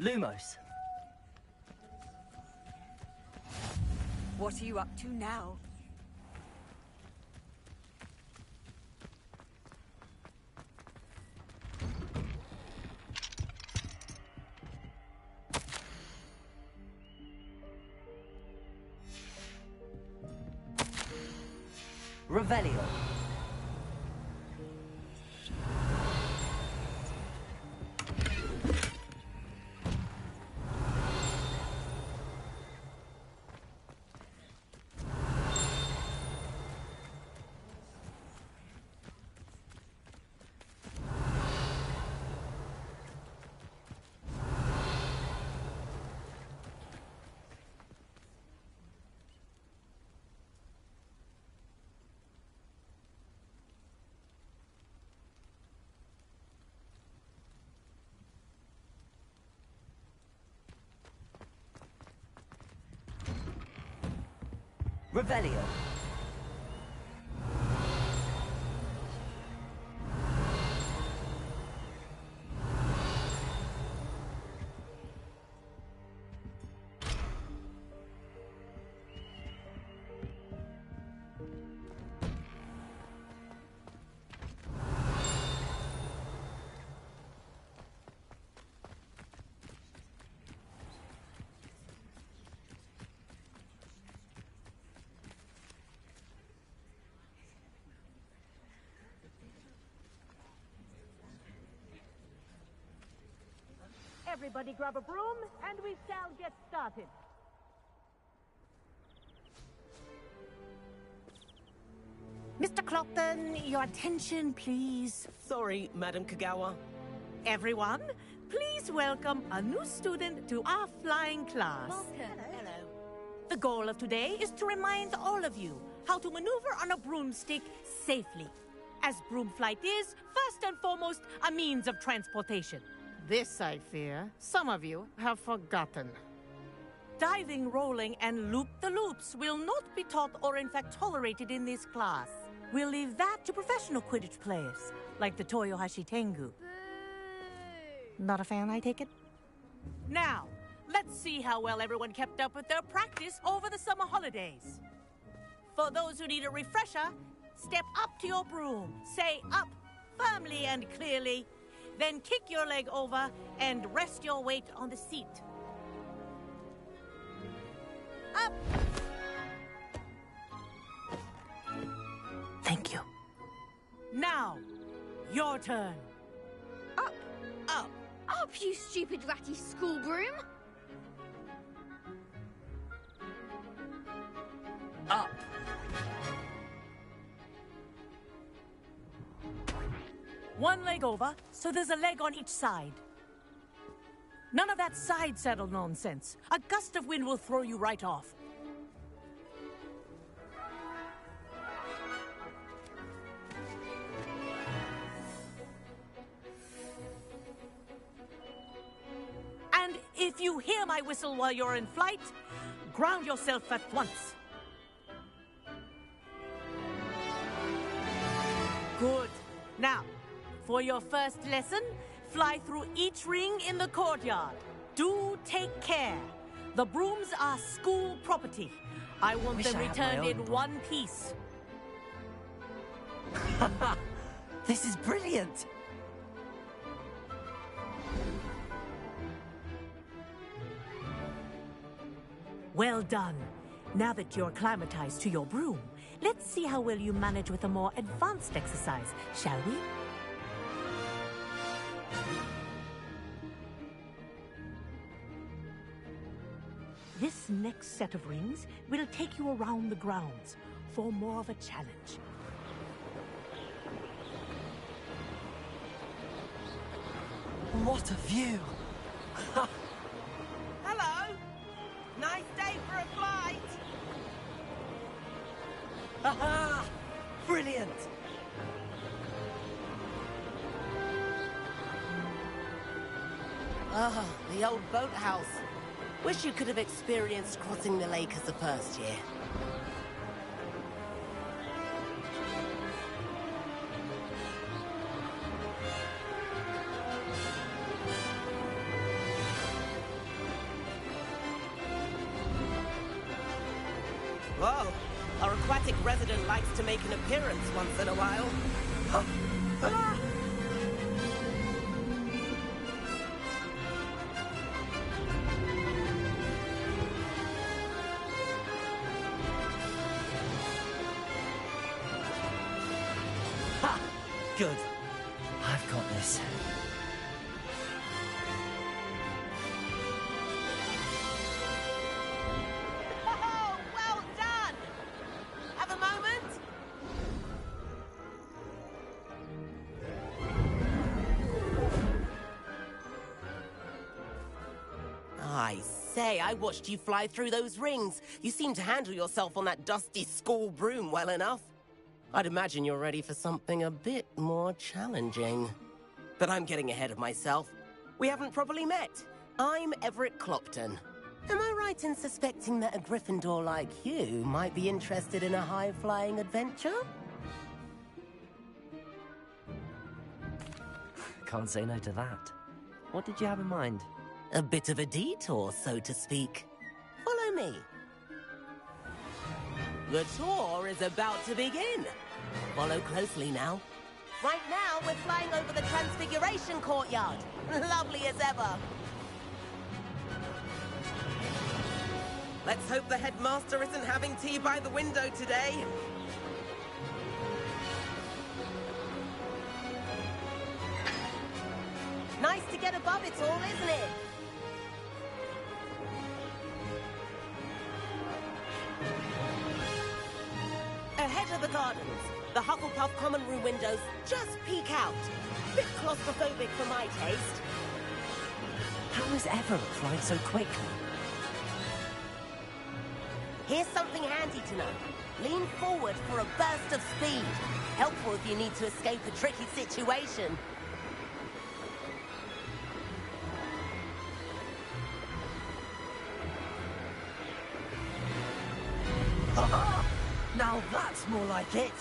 Lumos. What are you up to now? Revelio. Revelio. Everybody grab a broom, and we shall get started. Mr. Clopton, your attention, please. Sorry, Madam Kagawa. Everyone, please welcome a new student to our flying class. Hello. The goal of today is to remind all of you how to maneuver on a broomstick safely, as broom flight is, first and foremost, a means of transportation. This, I fear, some of you have forgotten. Diving, rolling, and loop-the-loops will not be taught or in fact tolerated in this class. We'll leave that to professional Quidditch players, like the Toyohashi Tengu. Not a fan, I take it? Now, let's see how well everyone kept up with their practice over the summer holidays. For those who need a refresher, step up to your broom, say up firmly and clearly, then kick your leg over and rest your weight on the seat. Up! Thank you. Now, your turn. Up! Up! Up, you stupid ratty school broom! Up. One leg over, so there's a leg on each side. None of that side saddle nonsense. A gust of wind will throw you right off. And if you hear my whistle while you're in flight, ground yourself at once. Good. Now, for your first lesson, fly through each ring in the courtyard. Do take care. The brooms are school property. I want them returned in one piece. This is brilliant. Well done. Now that you're acclimatized to your broom, let's see how well you manage with a more advanced exercise, shall we? This next set of rings will take you around the grounds for more of a challenge. What a view. Hello. Nice day for a flight. Aha! Brilliant. Ah, the old boathouse. Wish you could have experienced crossing the lake as a first year. Whoa, our aquatic resident likes to make an appearance once in a while. Ha! Good. I've got this. Oh, well done! Have a moment? I say, I watched you fly through those rings. You seem to handle yourself on that dusty school broom well enough. I'd imagine you're ready for something a bit more challenging. But I'm getting ahead of myself. We haven't properly met. I'm Everett Clopton. Am I right in suspecting that a Gryffindor like you might be interested in a high-flying adventure? Can't say no to that. What did you have in mind? A bit of a detour, so to speak. Follow me. The tour is about to begin. Follow closely now. Right now, we're flying over the Transfiguration Courtyard. Lovely as ever. Let's hope the headmaster isn't having tea by the window today. Nice to get above it all, isn't it? Ahead of the gardens, the Hufflepuff common room windows just peek out. Bit claustrophobic for my taste. How is Everett flying so quickly? Here's something handy to know. Lean forward for a burst of speed. Helpful if you need to escape a tricky situation. Now that's more like it.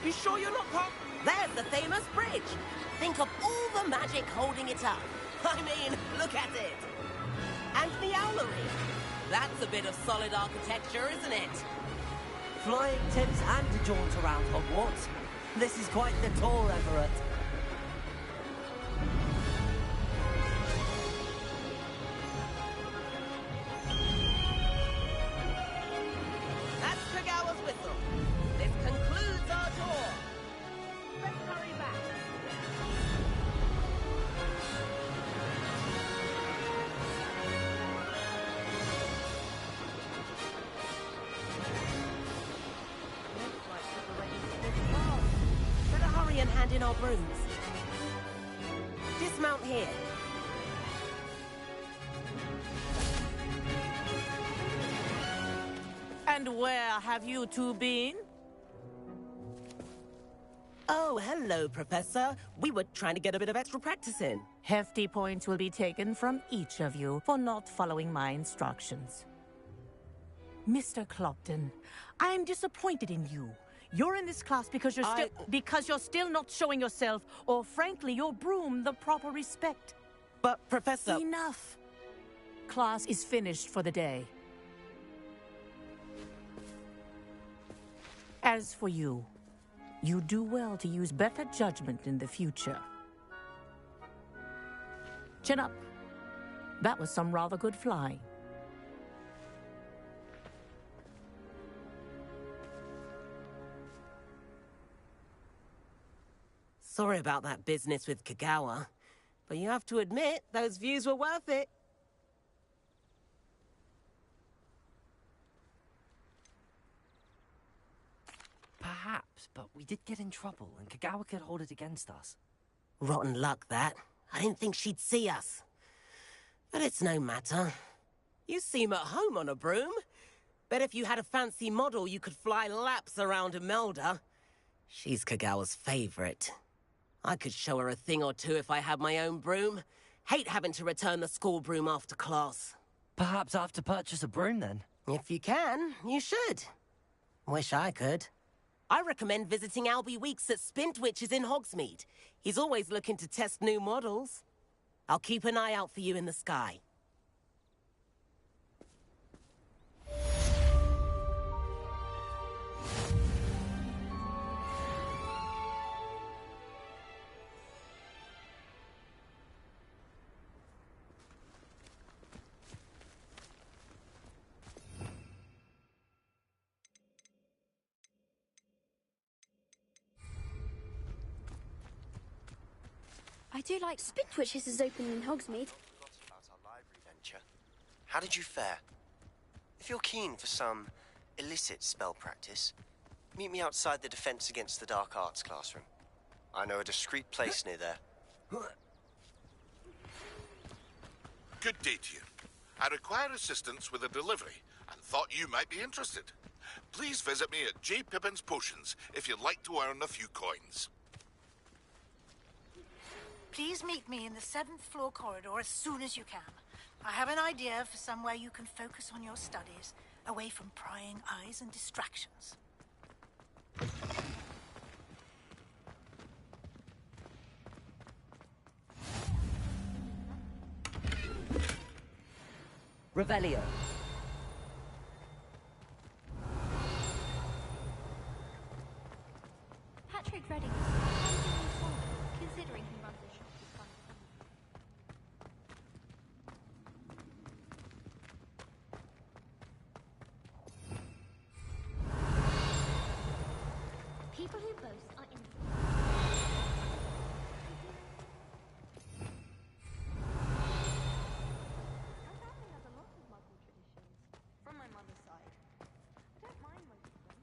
You sure you're not pop? There's the famous bridge. Think of all the magic holding it up. I mean, look at it. And the owlery. That's a bit of solid architecture, isn't it? Flying tips and a jaunt around Hogwarts. This is quite the tour, Everett. That's Kagawa's whistle. This concludes our tour. Let's hurry back. Looks like we're ready for this class. Better hurry and hand in our brooms. Dismount here. And where have you two been? Oh, hello, Professor. We were trying to get a bit of extra practice in. Hefty points will be taken from each of you for not following my instructions. Mr. Clopton, I am disappointed in you. You're in this class because you're still not showing yourself, or frankly, your broom the proper respect. But, Professor... Enough. Class is finished for the day. As for you, you do well to use better judgment in the future. Chin up. That was some rather good flying. Sorry about that business with Kagawa, but you have to admit, those views were worth it. Perhaps, but we did get in trouble, and Kagawa could hold it against us. Rotten luck, that. I didn't think she'd see us. But it's no matter. You seem at home on a broom. Bet if you had a fancy model, you could fly laps around Imelda. She's Kagawa's favorite. I could show her a thing or two if I had my own broom. Hate having to return the school broom after class. Perhaps I have to purchase a broom, then? If you can, you should. Wish I could. I recommend visiting Albie Weeks at Spintwitches in Hogsmeade. He's always looking to test new models. I'll keep an eye out for you in the sky. do like Spintwitches is open in Hogsmeade. Forgot about our library venture. How did you fare? If you're keen for some illicit spell practice, meet me outside the Defense Against the Dark Arts classroom. I know a discreet place near there. Good day to you. I require assistance with a delivery and thought you might be interested. Please visit me at J. Pippin's Potions if you'd like to earn a few coins. Please meet me in the 7th floor corridor as soon as you can. I have an idea for somewhere you can focus on your studies, away from prying eyes and distractions. Revelio. Patrick Redding. Considering he runs a shop with fun. People who boast are innocent. My family has a lot of Muggle traditions. From my mother's side. I don't mind most of them.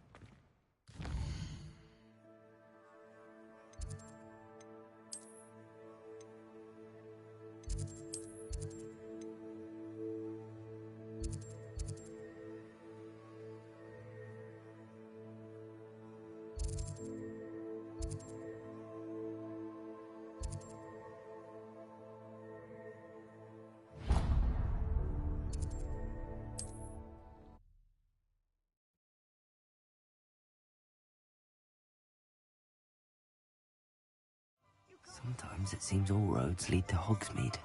Sometimes it seems all roads lead to Hogsmeade.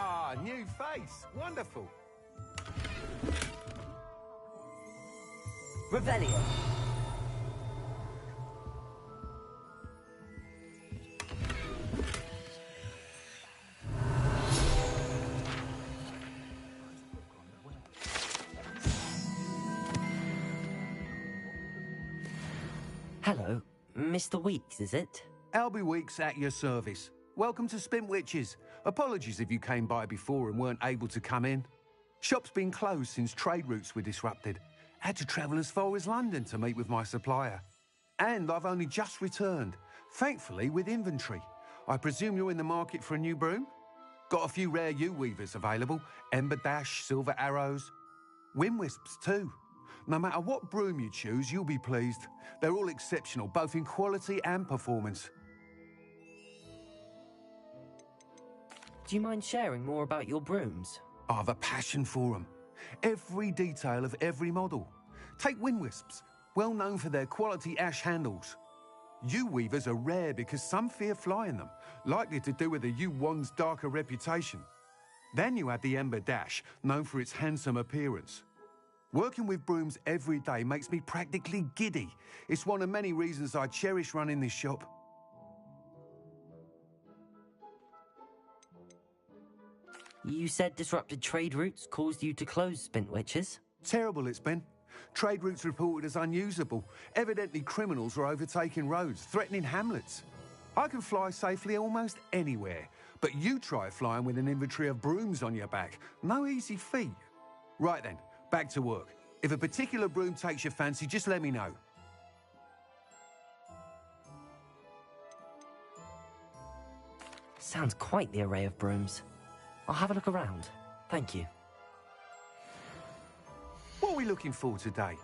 Ah, new face. Wonderful. Revelio. Hello, Mr. Weeks, is it? Albie Weeks at your service. Welcome to Spint Witches. Apologies if you came by before and weren't able to come in. Shop's been closed since trade routes were disrupted. Had to travel as far as London to meet with my supplier. And I've only just returned, thankfully with inventory. I presume you're in the market for a new broom? Got a few rare U-weavers available. Ember Dash, Silver Arrows. Wind Wisps too. No matter what broom you choose, you'll be pleased. They're all exceptional, both in quality and performance. Do you mind sharing more about your brooms? I've a passion for them. Every detail of every model. Take Wind Wisps, well known for their quality ash handles. U-weavers are rare because some fear flying them, likely to do with the U-wand's darker reputation. Then you have the Ember Dash, known for its handsome appearance. Working with brooms every day makes me practically giddy. It's one of many reasons I cherish running this shop. You said disrupted trade routes caused you to close Spint Witches? Terrible it's been. Trade routes reported as unusable. Evidently criminals were overtaking roads, threatening hamlets. I can fly safely almost anywhere, but you try flying with an inventory of brooms on your back. No easy feat. Right then, back to work. If a particular broom takes your fancy, just let me know. Sounds quite the array of brooms. I'll have a look around. Thank you. What are we looking for today?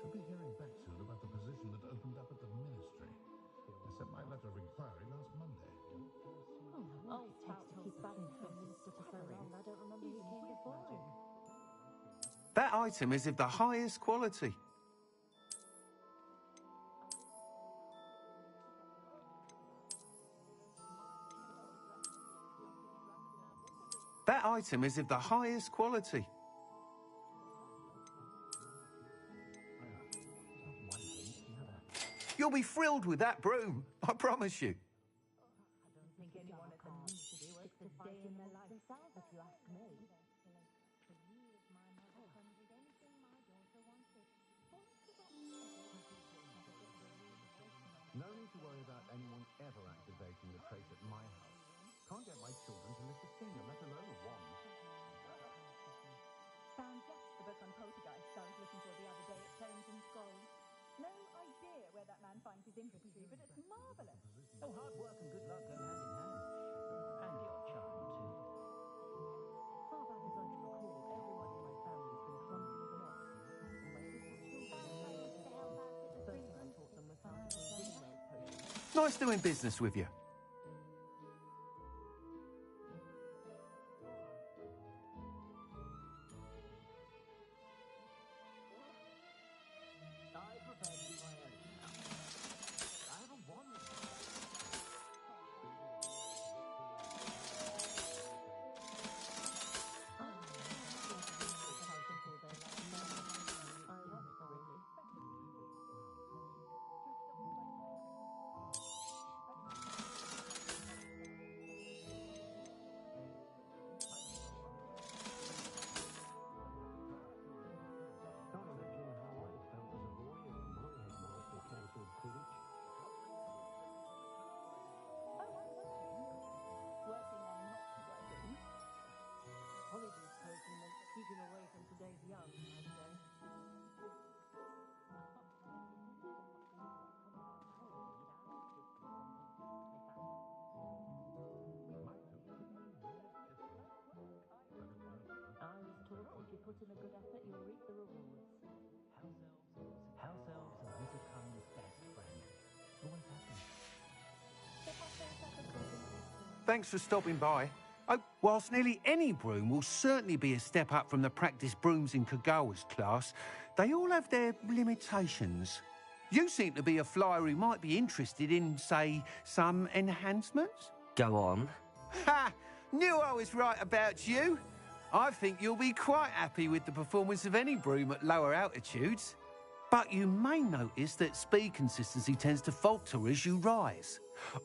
Should be hearing back soon about the position that opened up at the ministry. I sent my letter of inquiry last Monday. That item is of the highest quality. That item is of the highest quality. You'll be thrilled with that broom, I promise you. No need to worry about anyone ever activating the trace at my house. Can't get my children to lift a finger, let alone one. Found just the book on poltergeists I was looking for the other day at Tomes and Scrolls. No idea where that man finds his inventory, but it's marvellous. Oh, hard work and good luck go hand in hand. And the odd charm, too. Far back as I can recall, everyone in my family has been clumsy as an ox. And my sister's children the first thing I taught them was how to do windmill potions. Nice doing business with you. I prefer to be my own. I have a wand. Can't imagine how I felt as a boy if my headmaster cancelled Quidditch. Working on not working. Holidays person meant keeping away from today's young, I'd say. I was taught if you put in a good effort, you'll reap the rewards. House elves and wizard Cunning's best friend. Always have Thanks for stopping by. Oh, whilst nearly any broom will certainly be a step up from the practice brooms in Kagawa's class, they all have their limitations. You seem to be a flyer who might be interested in, say, some enhancements? Go on. Ha! Knew I was right about you. I think you'll be quite happy with the performance of any broom at lower altitudes. But you may notice that speed consistency tends to falter as you rise.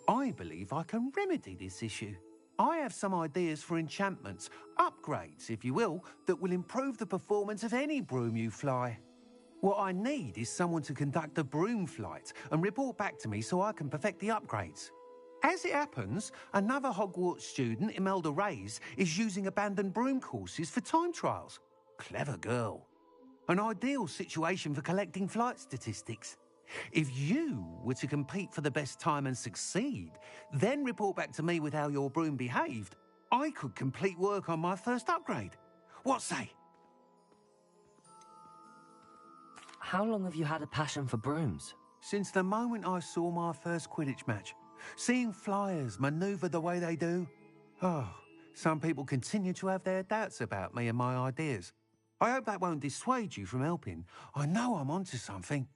I believe I can remedy this issue. I have some ideas for enchantments, upgrades, if you will, that will improve the performance of any broom you fly. What I need is someone to conduct a broom flight and report back to me so I can perfect the upgrades. As it happens, another Hogwarts student, Imelda Reyes, is using abandoned broom courses for time trials. Clever girl. An ideal situation for collecting flight statistics. If you were to compete for the best time and succeed, then report back to me with how your broom behaved, I could complete work on my first upgrade. What say? How long have you had a passion for brooms? Since the moment I saw my first Quidditch match. Seeing flyers manoeuvre the way they do. Oh, some people continue to have their doubts about me and my ideas. I hope that won't dissuade you from helping. I know I'm onto something.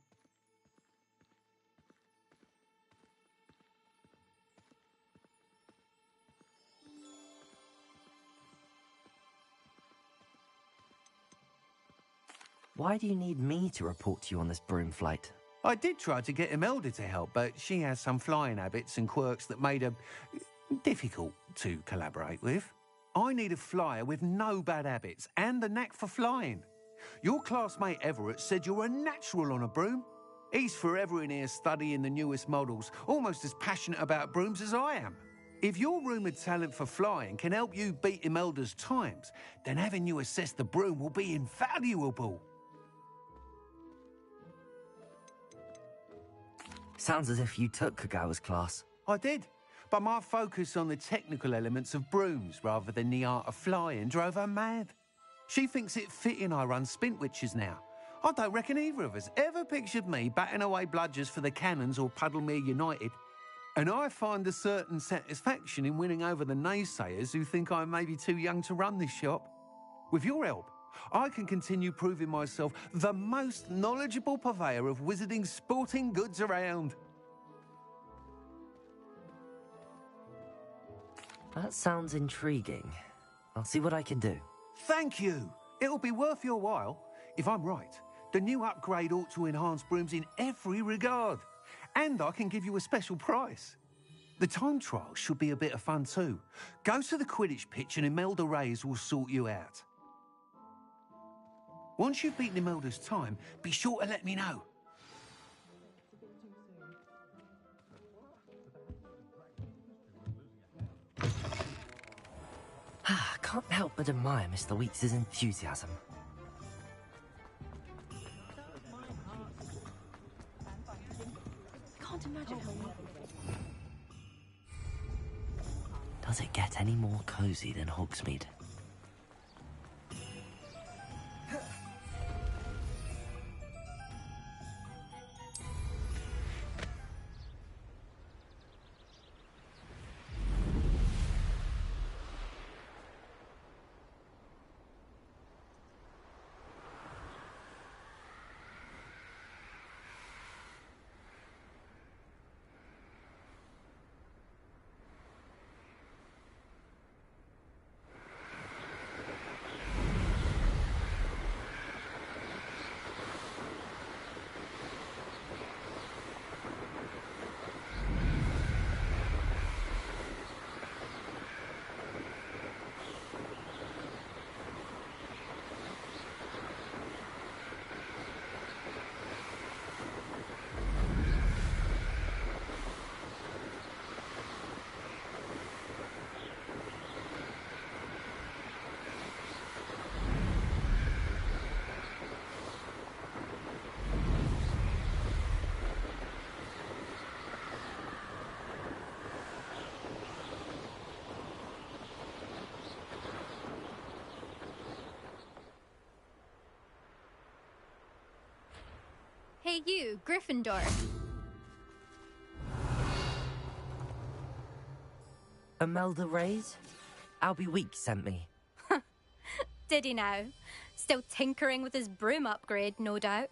Why do you need me to report to you on this broom flight? I did try to get Imelda to help, but she has some flying habits and quirks that made her difficult to collaborate with. I need a flyer with no bad habits and the knack for flying. Your classmate Everett said you're a natural on a broom. He's forever in here studying the newest models, almost as passionate about brooms as I am. If your rumoured talent for flying can help you beat Imelda's times, then having you assess the broom will be invaluable. Sounds as if you took Kagawa's class. I did, but my focus on the technical elements of brooms rather than the art of flying drove her mad. She thinks it fitting I run Spintwitches now. I don't reckon either of us ever pictured me batting away bludgers for the Cannons or Puddlemere United. And I find a certain satisfaction in winning over the naysayers who think I'm maybe too young to run this shop. With your help, I can continue proving myself the most knowledgeable purveyor of wizarding sporting goods around. That sounds intriguing. I'll see what I can do. Thank you. It'll be worth your while. If I'm right, the new upgrade ought to enhance brooms in every regard. And I can give you a special price. The time trial should be a bit of fun too. Go to the Quidditch pitch and Imelda Reyes will sort you out. Once you've beaten Imelda's time, be sure to let me know. I can't help but admire Mr. Weeks' enthusiasm. Can't imagine how lovely. Does it get any more cozy than Hogsmeade? Hey you, Gryffindor. Imelda Reyes? Albie Week sent me. Did he now? Still tinkering with his broom upgrade, no doubt.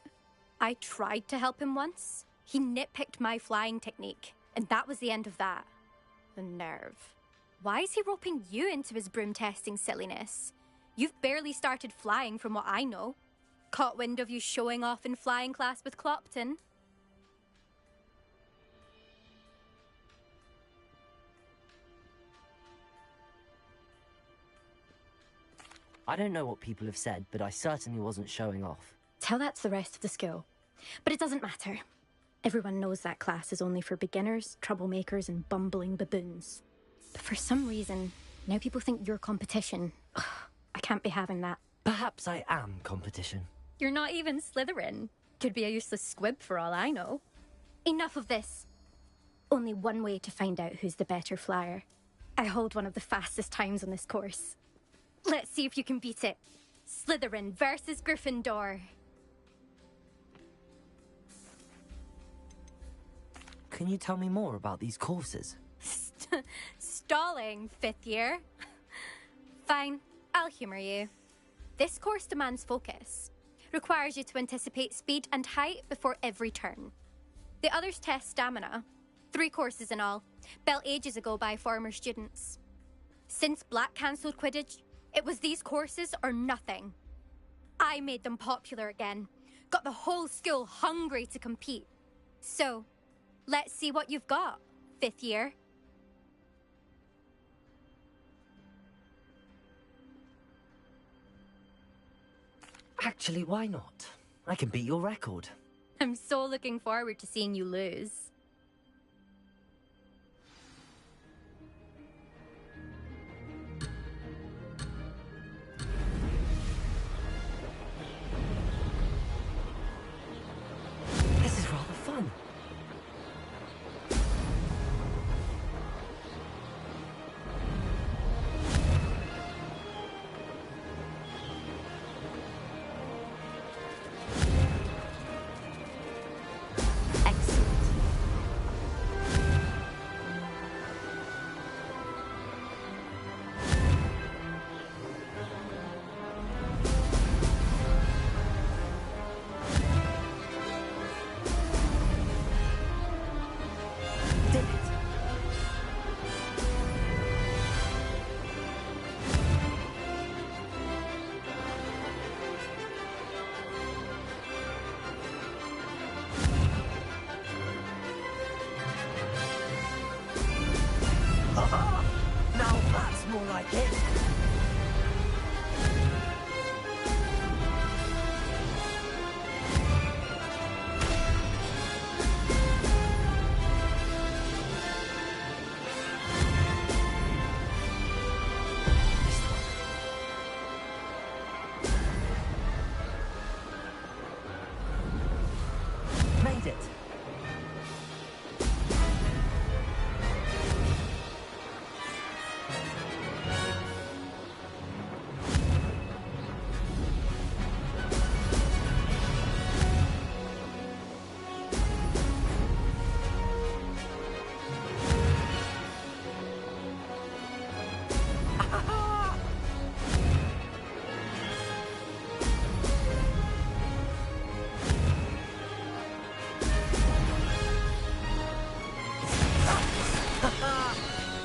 I tried to help him once. He nitpicked my flying technique, and that was the end of that. The nerve. Why is he roping you into his broom testing silliness? You've barely started flying from what I know. Caught wind of you showing off in flying class with Clopton. I don't know what people have said, but I certainly wasn't showing off. Tell that to the rest of the school. But it doesn't matter. Everyone knows that class is only for beginners, troublemakers, and bumbling baboons. But for some reason, now people think you're competition. Ugh, I can't be having that. Perhaps I am competition. You're not even Slytherin. Could be a useless squib for all I know. Enough of this. Only one way to find out who's the better flyer. I hold one of the fastest times on this course. Let's see if you can beat it. Slytherin versus Gryffindor. Can you tell me more about these courses? Stalling, 5th year. Fine, I'll humour you. This course demands focus. Requires you to anticipate speed and height before every turn. The others test stamina. 3 courses in all, built ages ago by former students. Since Black cancelled Quidditch, it was these courses or nothing. I made them popular again. Got the whole school hungry to compete. So, let's see what you've got, 5th year. Actually, why not? I can beat your record. I'm so looking forward to seeing you lose. This is rather fun. Now that's more like it. Made it.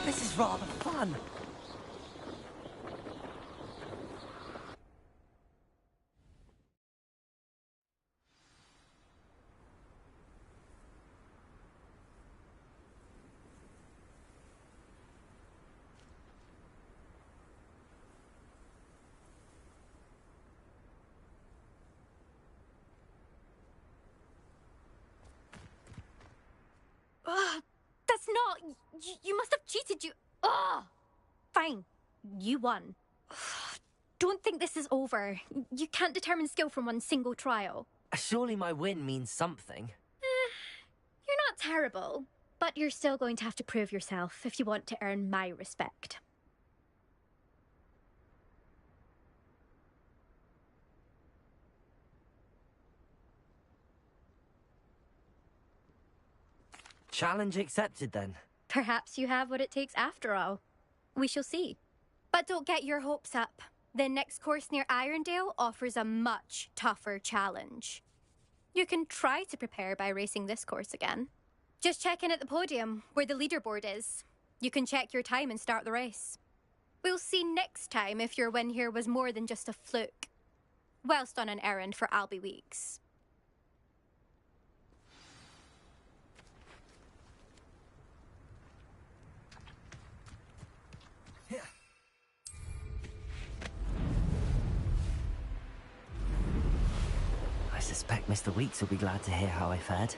This is rather fun. Ugh, that's not... You must have cheated, you... Ugh! Fine. You won. Ugh, don't think this is over. You can't determine skill from one single trial. Surely my win means something. You're not terrible, but you're still going to have to prove yourself if you want to earn my respect. Challenge accepted then. Perhaps you have what it takes after all. We shall see. But don't get your hopes up. The next course near Irondale offers a much tougher challenge. You can try to prepare by racing this course again. Just check in at the podium, where the leaderboard is. You can check your time and start the race. We'll see next time if your win here was more than just a fluke. Whilst on an errand for Albie Weeks. I suspect Mr. Weeks will be glad to hear how I fared.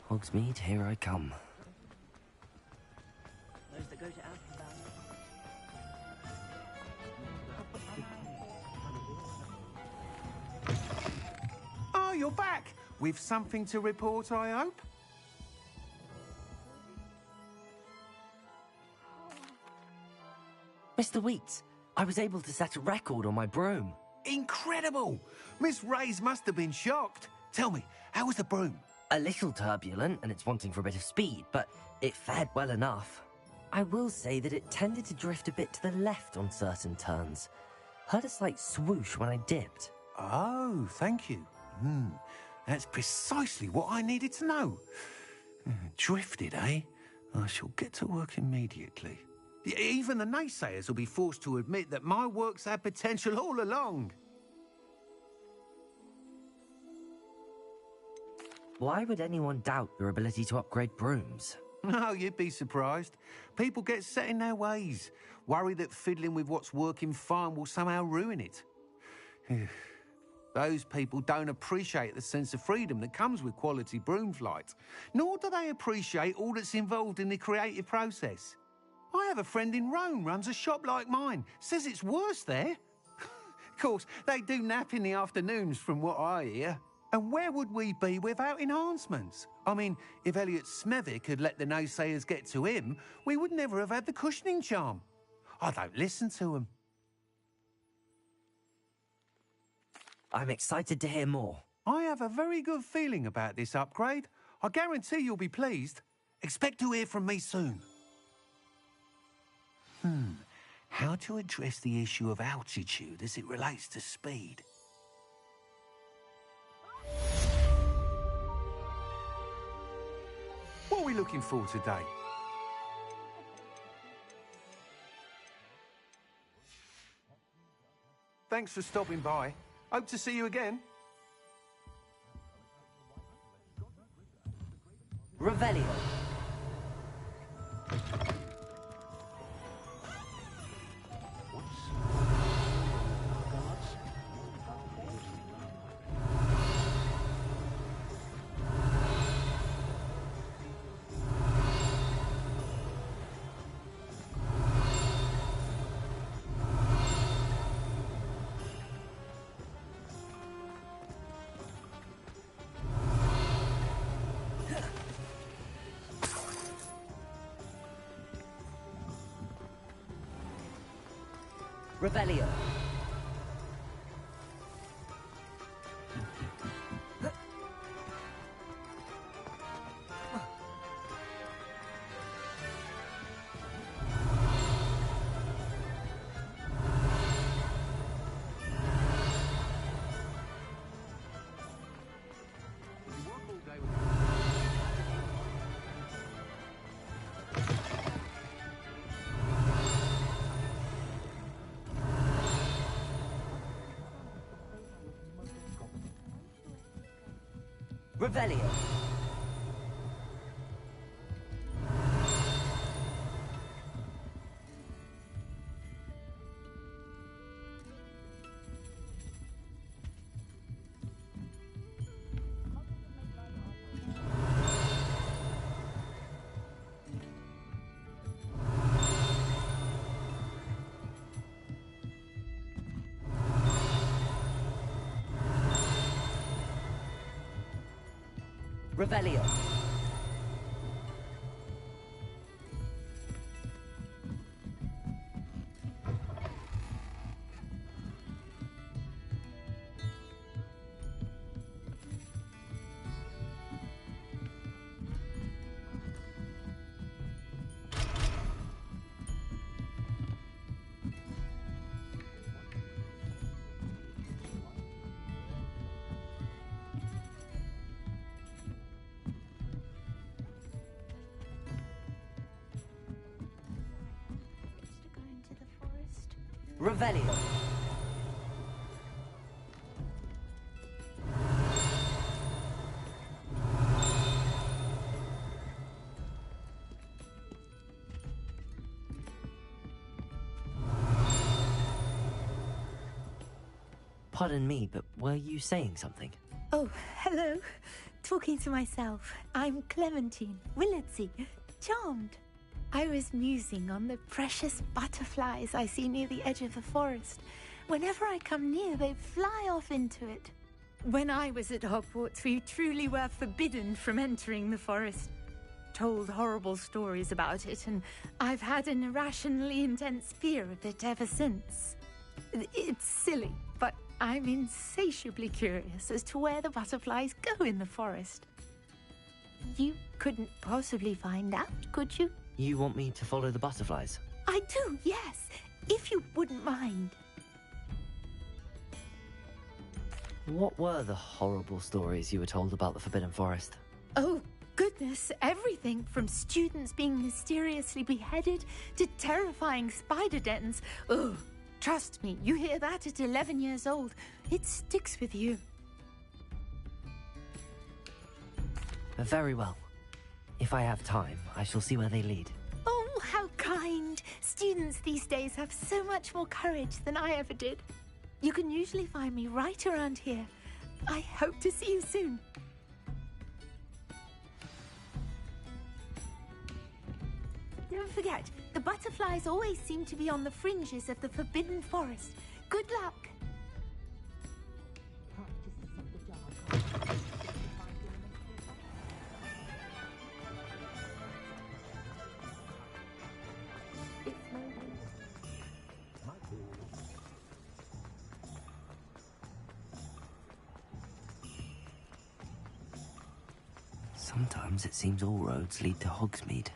Hogsmeade, here I come. Those that go to Amsterdam. Oh, you're back! With something to report, I hope? Mr. Weeks, I was able to set a record on my broom. Incredible! Miss Reyes must have been shocked. Tell me, how was the broom? A little turbulent, and it's wanting for a bit of speed, but it fared well enough. I will say that it tended to drift a bit to the left on certain turns. Heard a slight swoosh when I dipped. Oh, thank you. That's precisely what I needed to know. Drifted, eh? I shall get to work immediately. Even the naysayers will be forced to admit that my work's had potential all along. Why would anyone doubt your ability to upgrade brooms? Oh, you'd be surprised. People get set in their ways, worry that fiddling with what's working fine will somehow ruin it. Those people don't appreciate the sense of freedom that comes with quality broom flight, nor do they appreciate all that's involved in the creative process. I have a friend in Rome runs a shop like mine, says it's worse there. Of course, they do nap in the afternoons from what I hear. And where would we be without enhancements? I mean, if Elliot Smethwick had let the naysayers get to him, we would never have had the cushioning charm. I don't listen to them. I'm excited to hear more. I have a very good feeling about this upgrade. I guarantee you'll be pleased. Expect to hear from me soon. How to address the issue of altitude as it relates to speed? What are we looking for today? Thanks for stopping by. Hope to see you again. Revelio. Revelio. Revelio. Revelio. To go into the forest. Revelio. Pardon me, but were you saying something? Oh, hello. Talking to myself. I'm Clementine Willardsey. Charmed. I was musing on the precious butterflies I see near the edge of the forest. Whenever I come near, they fly off into it. When I was at Hogwarts, we truly were forbidden from entering the forest. Told horrible stories about it, and I've had an irrationally intense fear of it ever since. It's silly, but I'm insatiably curious as to where the butterflies go in the forest. You couldn't possibly find out, could you? You want me to follow the butterflies? I do, yes, if you wouldn't mind. What were the horrible stories you were told about the Forbidden Forest? Oh, goodness, everything from students being mysteriously beheaded to terrifying spider dens. Ugh, trust me, you hear that at 11 years old, it sticks with you. Very well. If I have time, I shall see where they lead. Oh, how kind. Students these days have so much more courage than I ever did. You can usually find me right around here. I hope to see you soon. Don't forget, the butterflies always seem to be on the fringes of the Forbidden Forest. Good luck. Sometimes it seems all roads lead to Hogsmeade.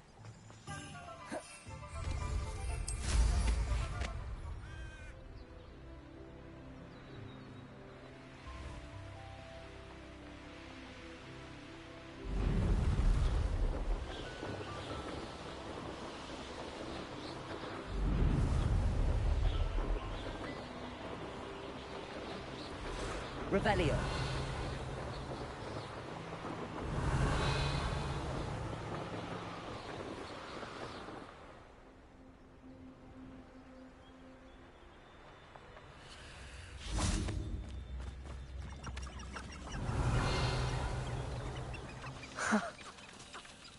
Revelio.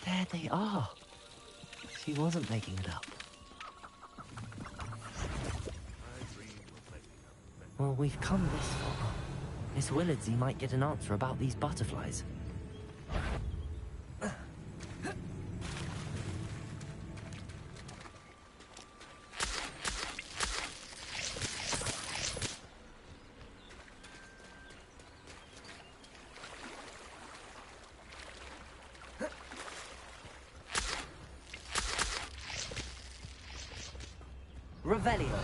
There they are. She wasn't making it up. Well, we've come this far. Miss Willardsey might get an answer about these butterflies. Revelio.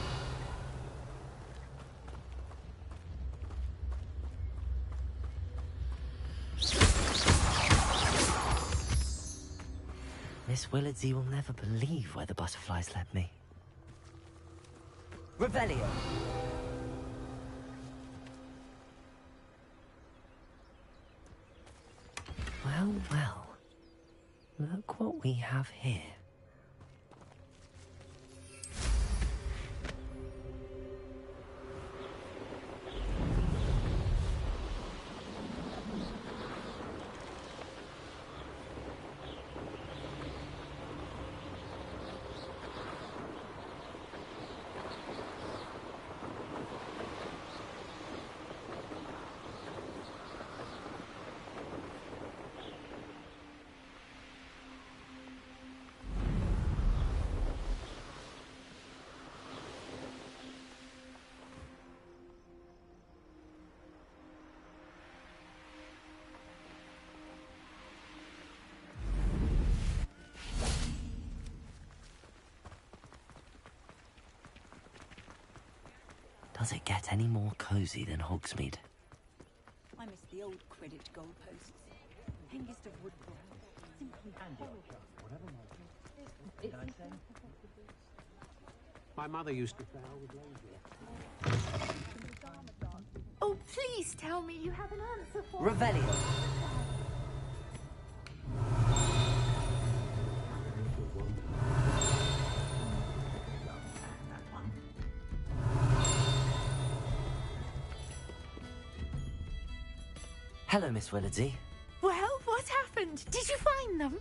Miss Willardsey will never believe where the butterflies led me. Revelio. Well, well. Look what we have here. Does it get any more cozy than Hogsmeade? I miss the old Quidditch goalposts. Hengist of Woodford. Simply My mother used to say I was lazy. Oh, please tell me you have an answer for Revelio. Hello, Miss Willardsey. Well, what happened? Did you find them?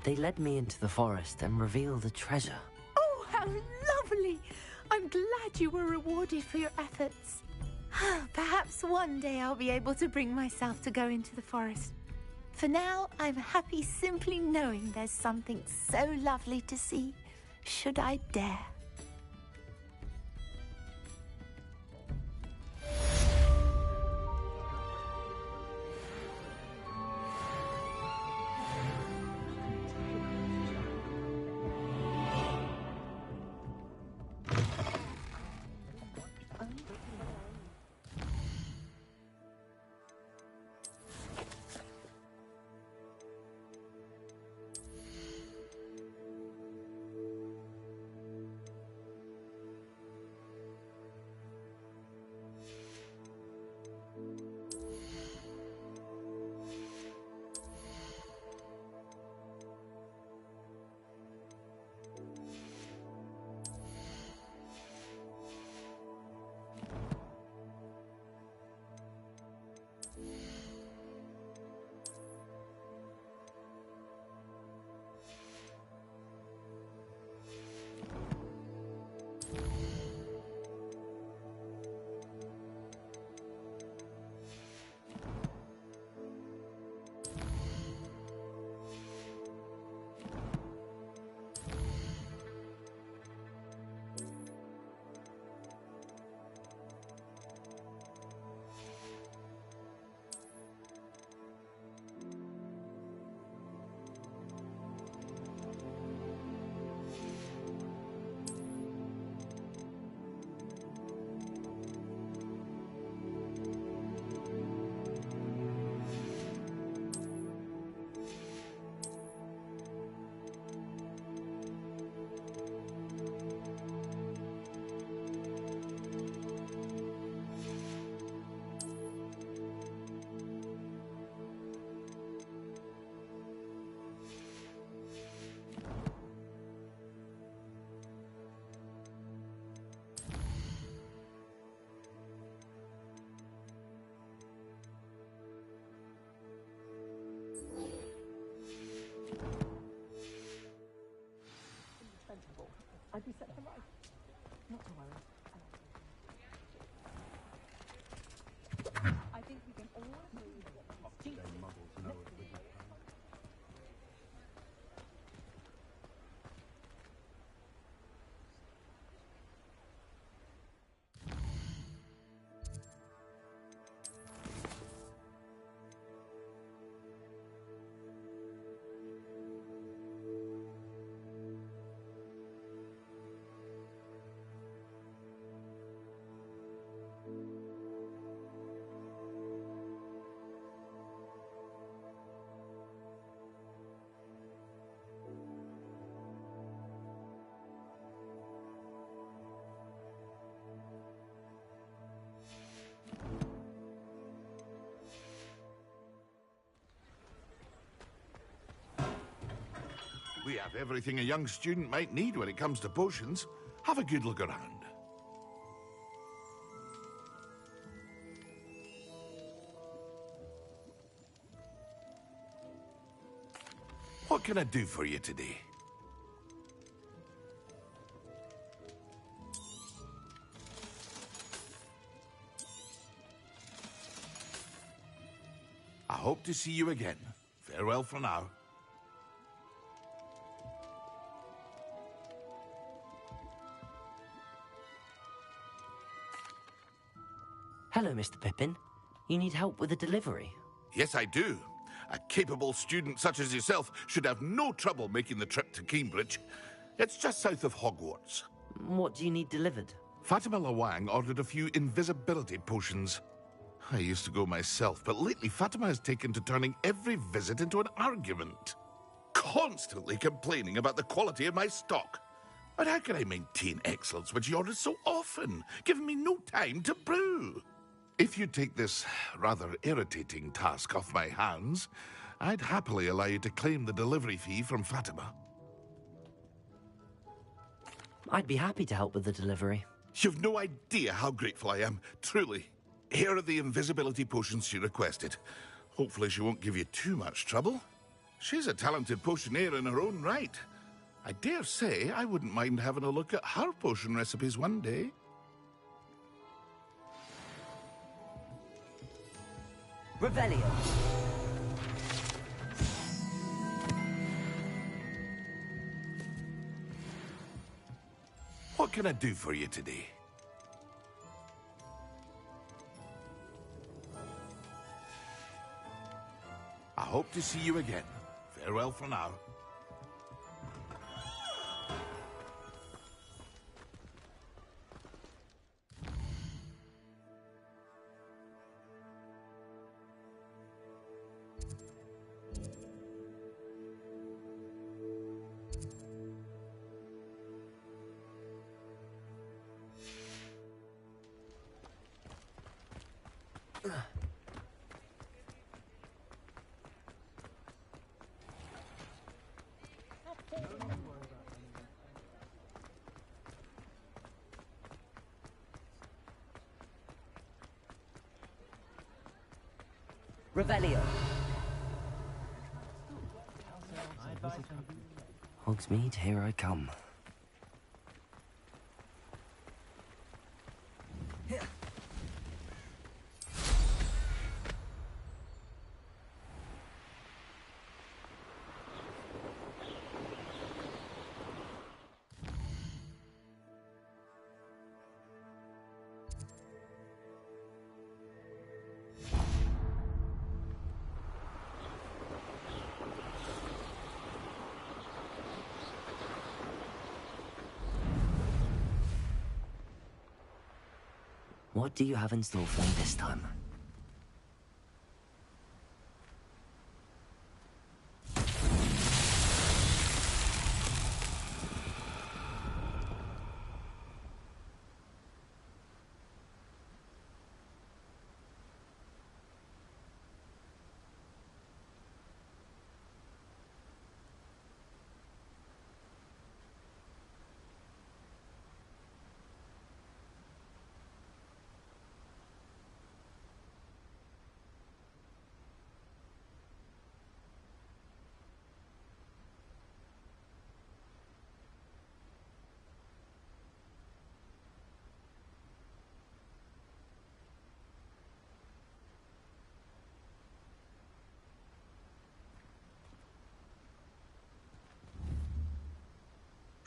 They led me into the forest and revealed a treasure. Oh, how lovely! I'm glad you were rewarded for your efforts. Perhaps one day I'll be able to bring myself to go into the forest. For now, I'm happy simply knowing there's something so lovely to see, should I dare. We have everything a young student might need when it comes to potions. Have a good look around. What can I do for you today? I hope to see you again. Farewell for now. Hello, Mr. Pippin. You need help with a delivery? Yes, I do. A capable student such as yourself should have no trouble making the trip to Cambridge. It's just south of Hogwarts. What do you need delivered? Fatima Lawang ordered a few invisibility potions. I used to go myself, but lately Fatima has taken to turning every visit into an argument. Constantly complaining about the quality of my stock. But how can I maintain excellence when she orders so often, giving me no time to brew? If you take this rather irritating task off my hands, I'd happily allow you to claim the delivery fee from Fatima. I'd be happy to help with the delivery. You've no idea how grateful I am, truly. Here are the invisibility potions she requested. Hopefully she won't give you too much trouble. She's a talented potioneer in her own right. I dare say I wouldn't mind having a look at her potion recipes one day. Revelio. What can I do for you today? I hope to see you again. Farewell for now. Revelio. Hogsmeade, here I come. What do you have in store for me this time?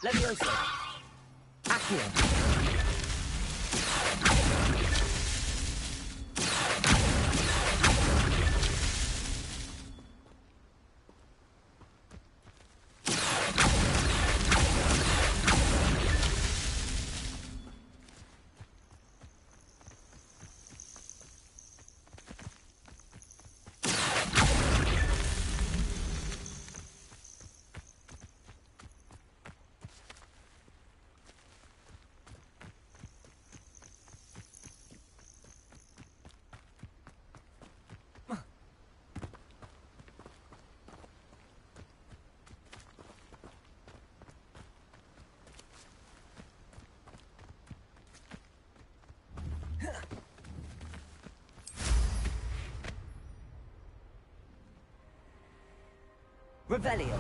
Levioso. Accio. Revelio.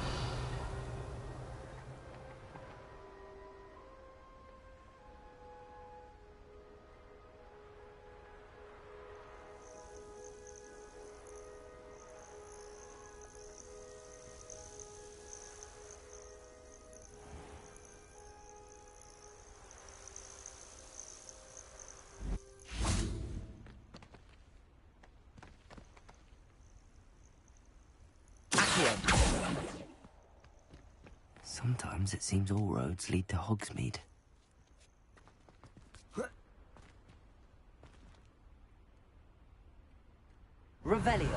Sometimes it seems all roads lead to Hogsmeade. Revelio.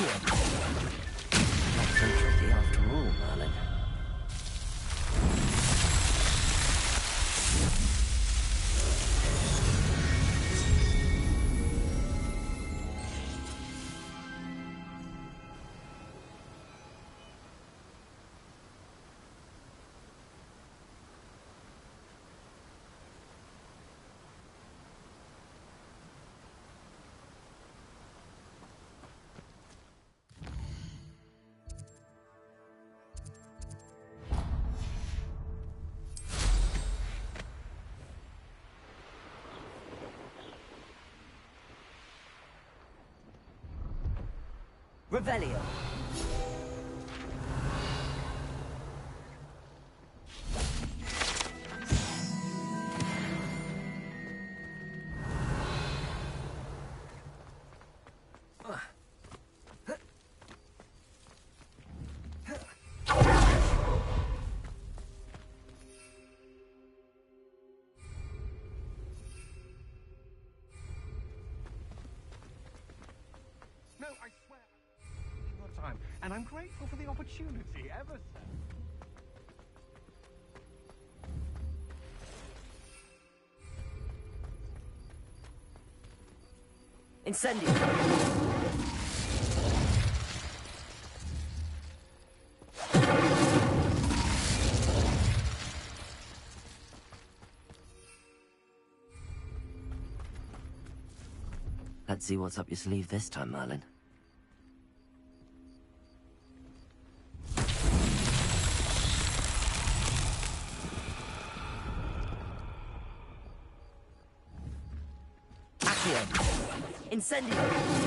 Not so tricky after all, Merlin. Revelio. No, I swear. Your time, and I'm grateful for the opportunity, ever so. Incendio. Let's see what's up your sleeve this time, Merlin. Incendio!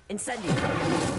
Incendio!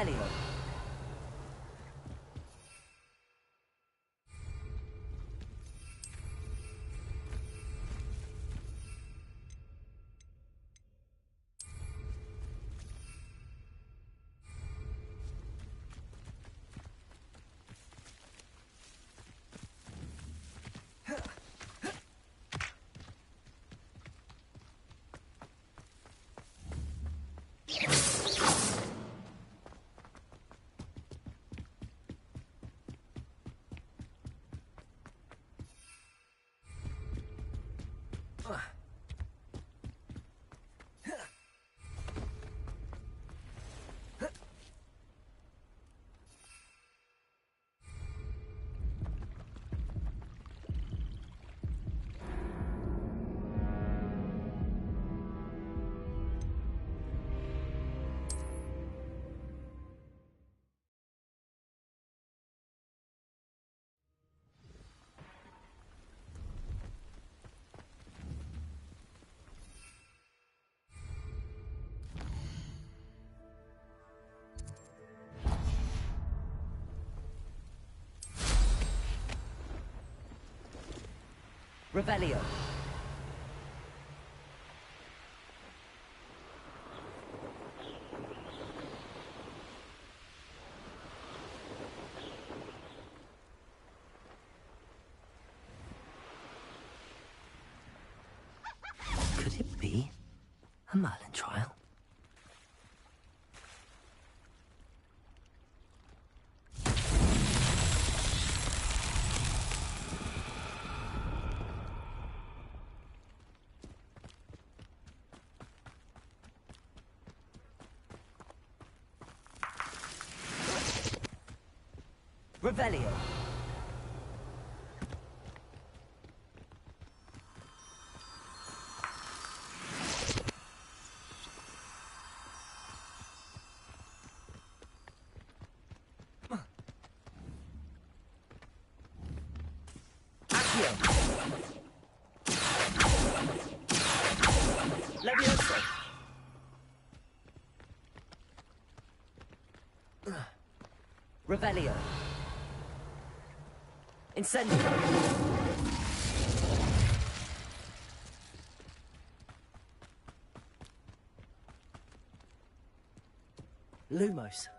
Revelio. Revelio. Could it be a Merlin trial? Revelio. Accio. Levioso. Revelio. Incendio. Lumos.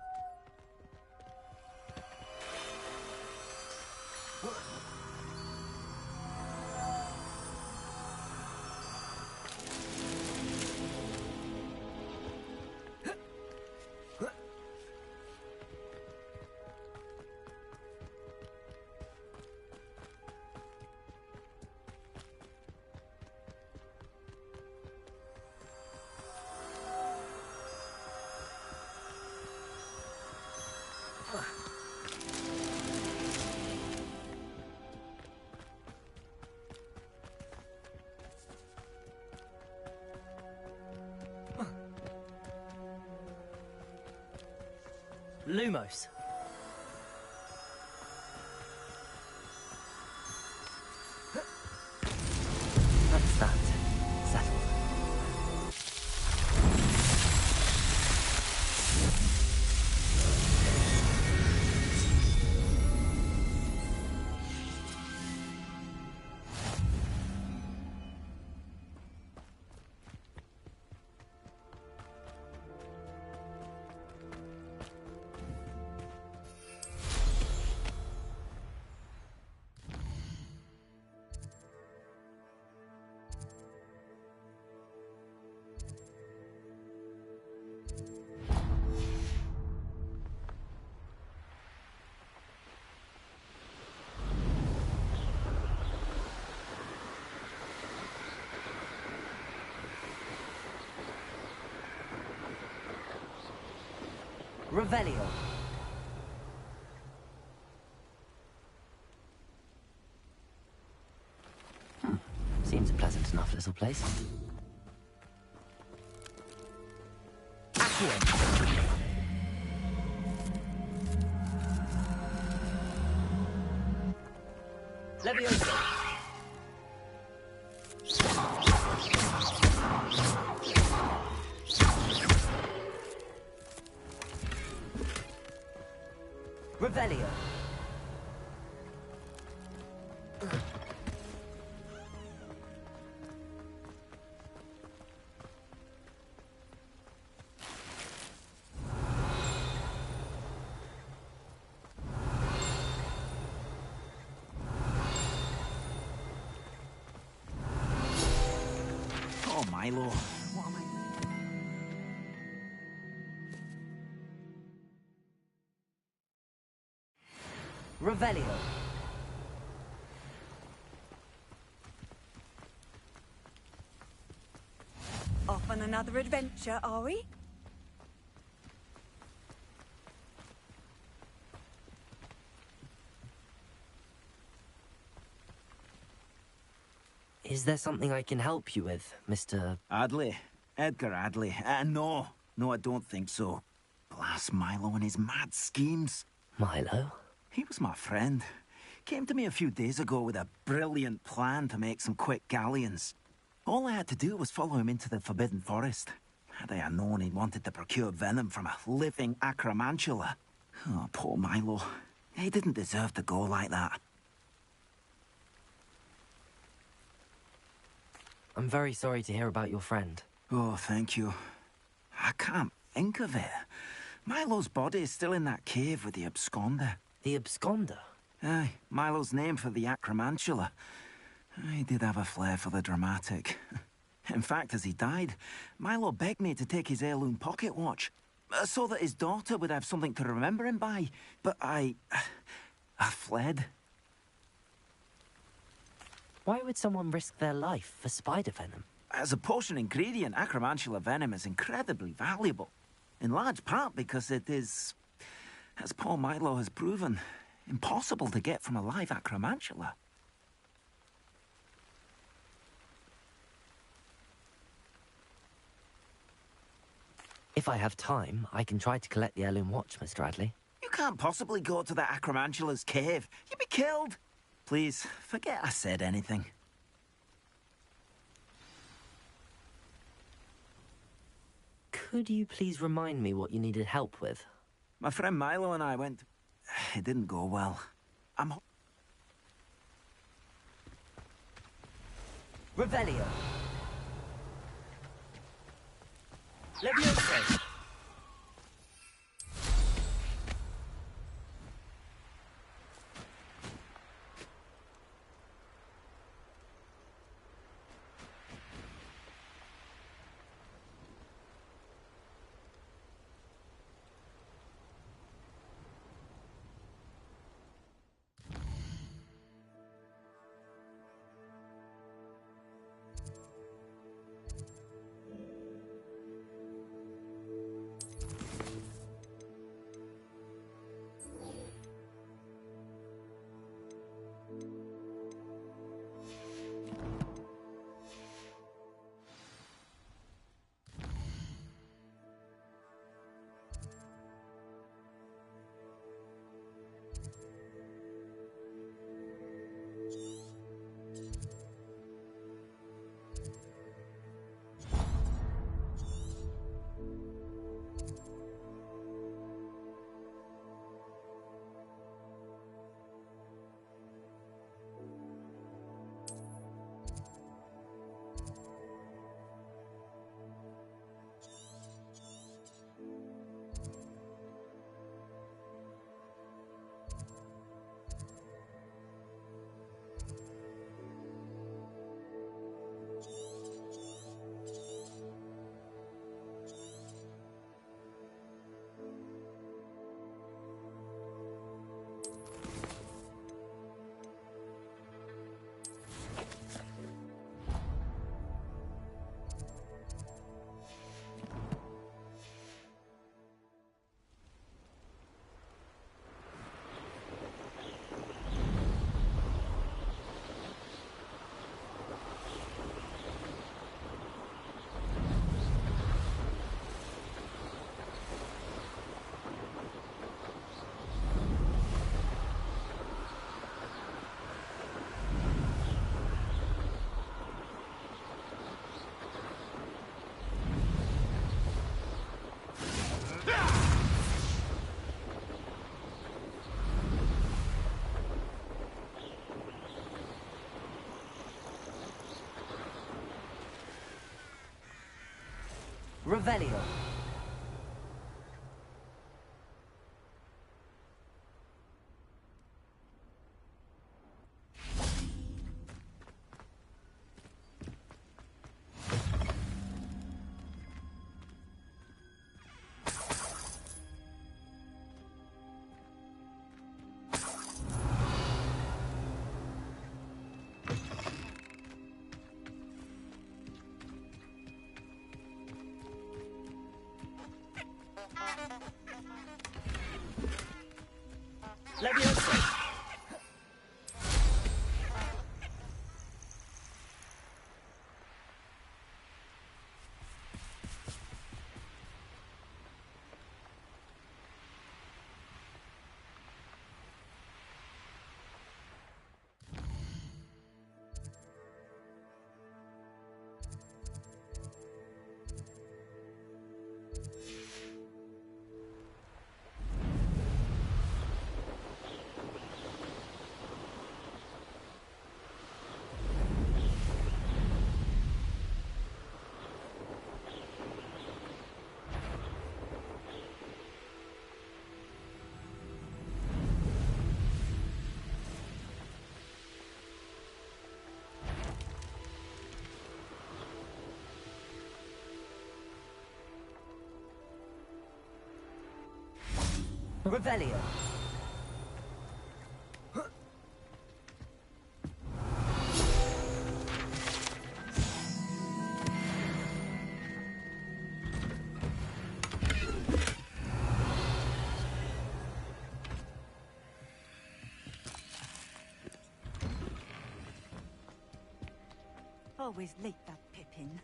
Lumos. That's that. Settled. Revelio. Seems a pleasant enough little place. Accio. Levioso. Revelio. Oh, Milo. What am I... Revelio. Off on another adventure, are we? Is there something I can help you with, Mr. Adley. Edgar Adley. No. No, I don't think so. Blast Milo and his mad schemes. Milo? He was my friend. Came to me a few days ago with a brilliant plan to make some quick galleons. All I had to do was follow him into the Forbidden Forest. Had I known he'd wanted to procure venom from a living acromantula. Oh, poor Milo. He didn't deserve to go like that. I'm very sorry to hear about your friend. Oh, thank you. I can't think of it. Milo's body is still in that cave with the absconder. The absconder? Aye, Milo's name for the acromantula. He did have a flair for the dramatic. In fact, as he died, Milo begged me to take his heirloom pocket watch, so that his daughter would have something to remember him by. But I fled. Why would someone risk their life for spider venom? As a potion ingredient, acromantula venom is incredibly valuable. In large part because it is, as poor Milo has proven, impossible to get from a live acromantula. If I have time, I can try to collect the heirloom watch, Mr. Adley. You can't possibly go to the acromantula's cave. You'd be killed. Please, forget I said anything. Could you please remind me what you needed help with? My friend Milo and I went... It didn't go well. Revelio. Levioso. Revelio. Leviosa. Revelio. Always late, that Pippin.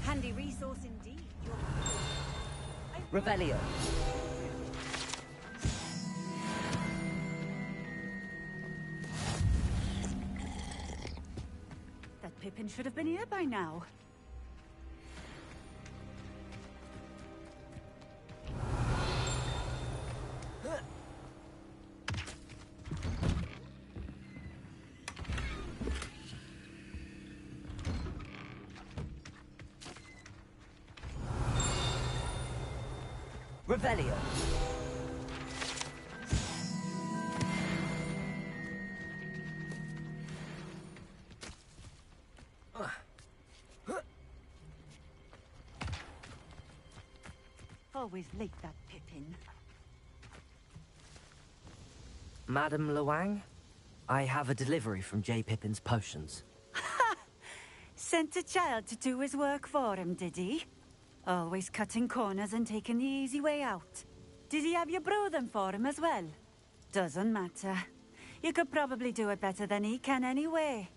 Handy resource indeed. Revelio. That Pippin should have been here by now. Revelio. Always late, that Pippin. Madam Luang, I have a delivery from J. Pippin's potions. Sent a child to do his work for him, did he? Always cutting corners and taking the easy way out. Did he have you brew them for him as well? Doesn't matter. You could probably do it better than he can anyway.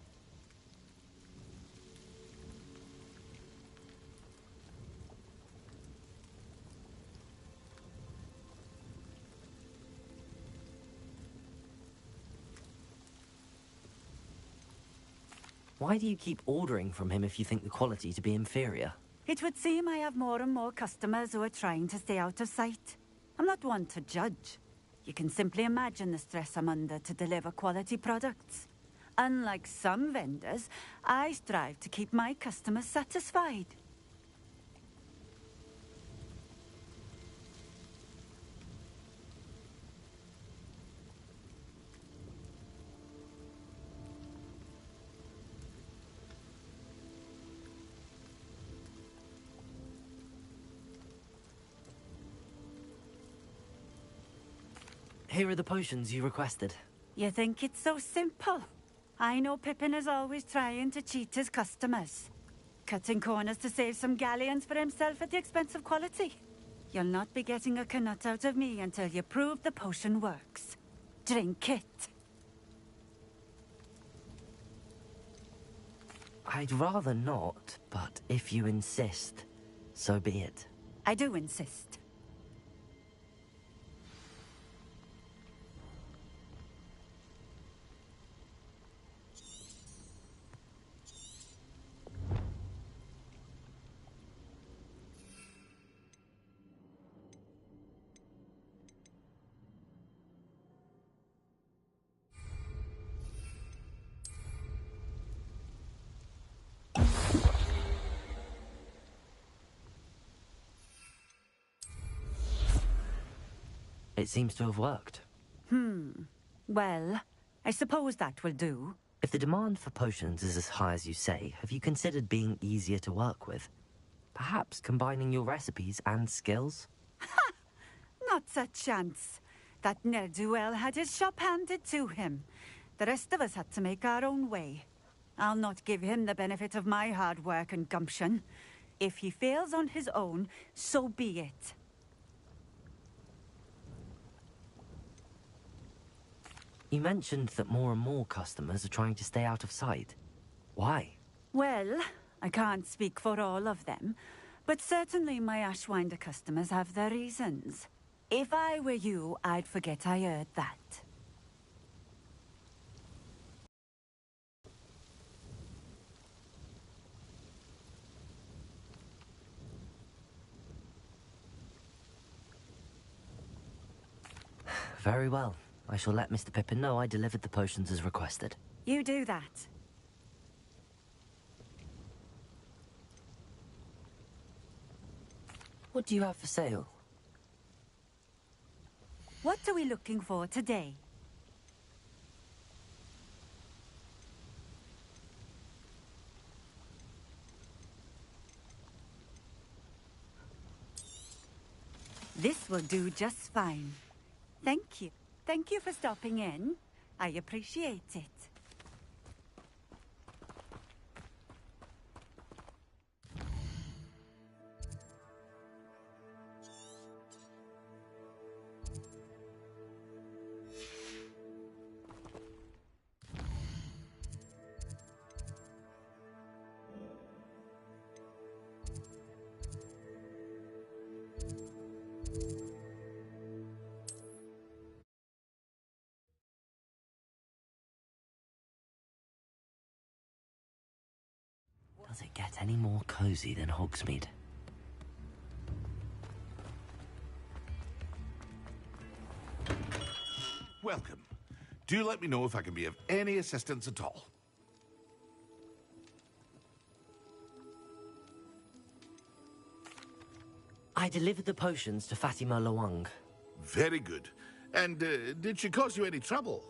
Why do you keep ordering from him if you think the quality to be inferior? It would seem I have more and more customers who are trying to stay out of sight. I'm not one to judge. You can simply imagine the stress I'm under to deliver quality products. Unlike some vendors, I strive to keep my customers satisfied. Here are the potions you requested. You think it's so simple? I know Pippin is always trying to cheat his customers. Cutting corners to save some galleons for himself at the expense of quality. You'll not be getting a canut out of me until you prove the potion works. Drink it. I'd rather not, but if you insist, so be it. I do insist. It seems to have worked. Well, I suppose that will do. If the demand for potions is as high as you say, have you considered being easier to work with? Perhaps combining your recipes and skills? Not a chance. That ne'er-do-well had his shop handed to him. The rest of us had to make our own way. I'll not give him the benefit of my hard work and gumption. If he fails on his own, so be it. You mentioned that more and more customers are trying to stay out of sight. Why? Well, I can't speak for all of them, but certainly my Ashwinder customers have their reasons. If I were you, I'd forget I heard that. Very well. I shall let Mr. Pippin know I delivered the potions as requested. You do that. What do you have for sale? What are we looking for today? This will do just fine. Thank you. Thank you for stopping in. I appreciate it. Does it get any more cozy than Hogsmeade? Welcome. Do let me know if I can be of any assistance at all. I delivered the potions to Fatima Lawang. Very good. And did she cause you any trouble?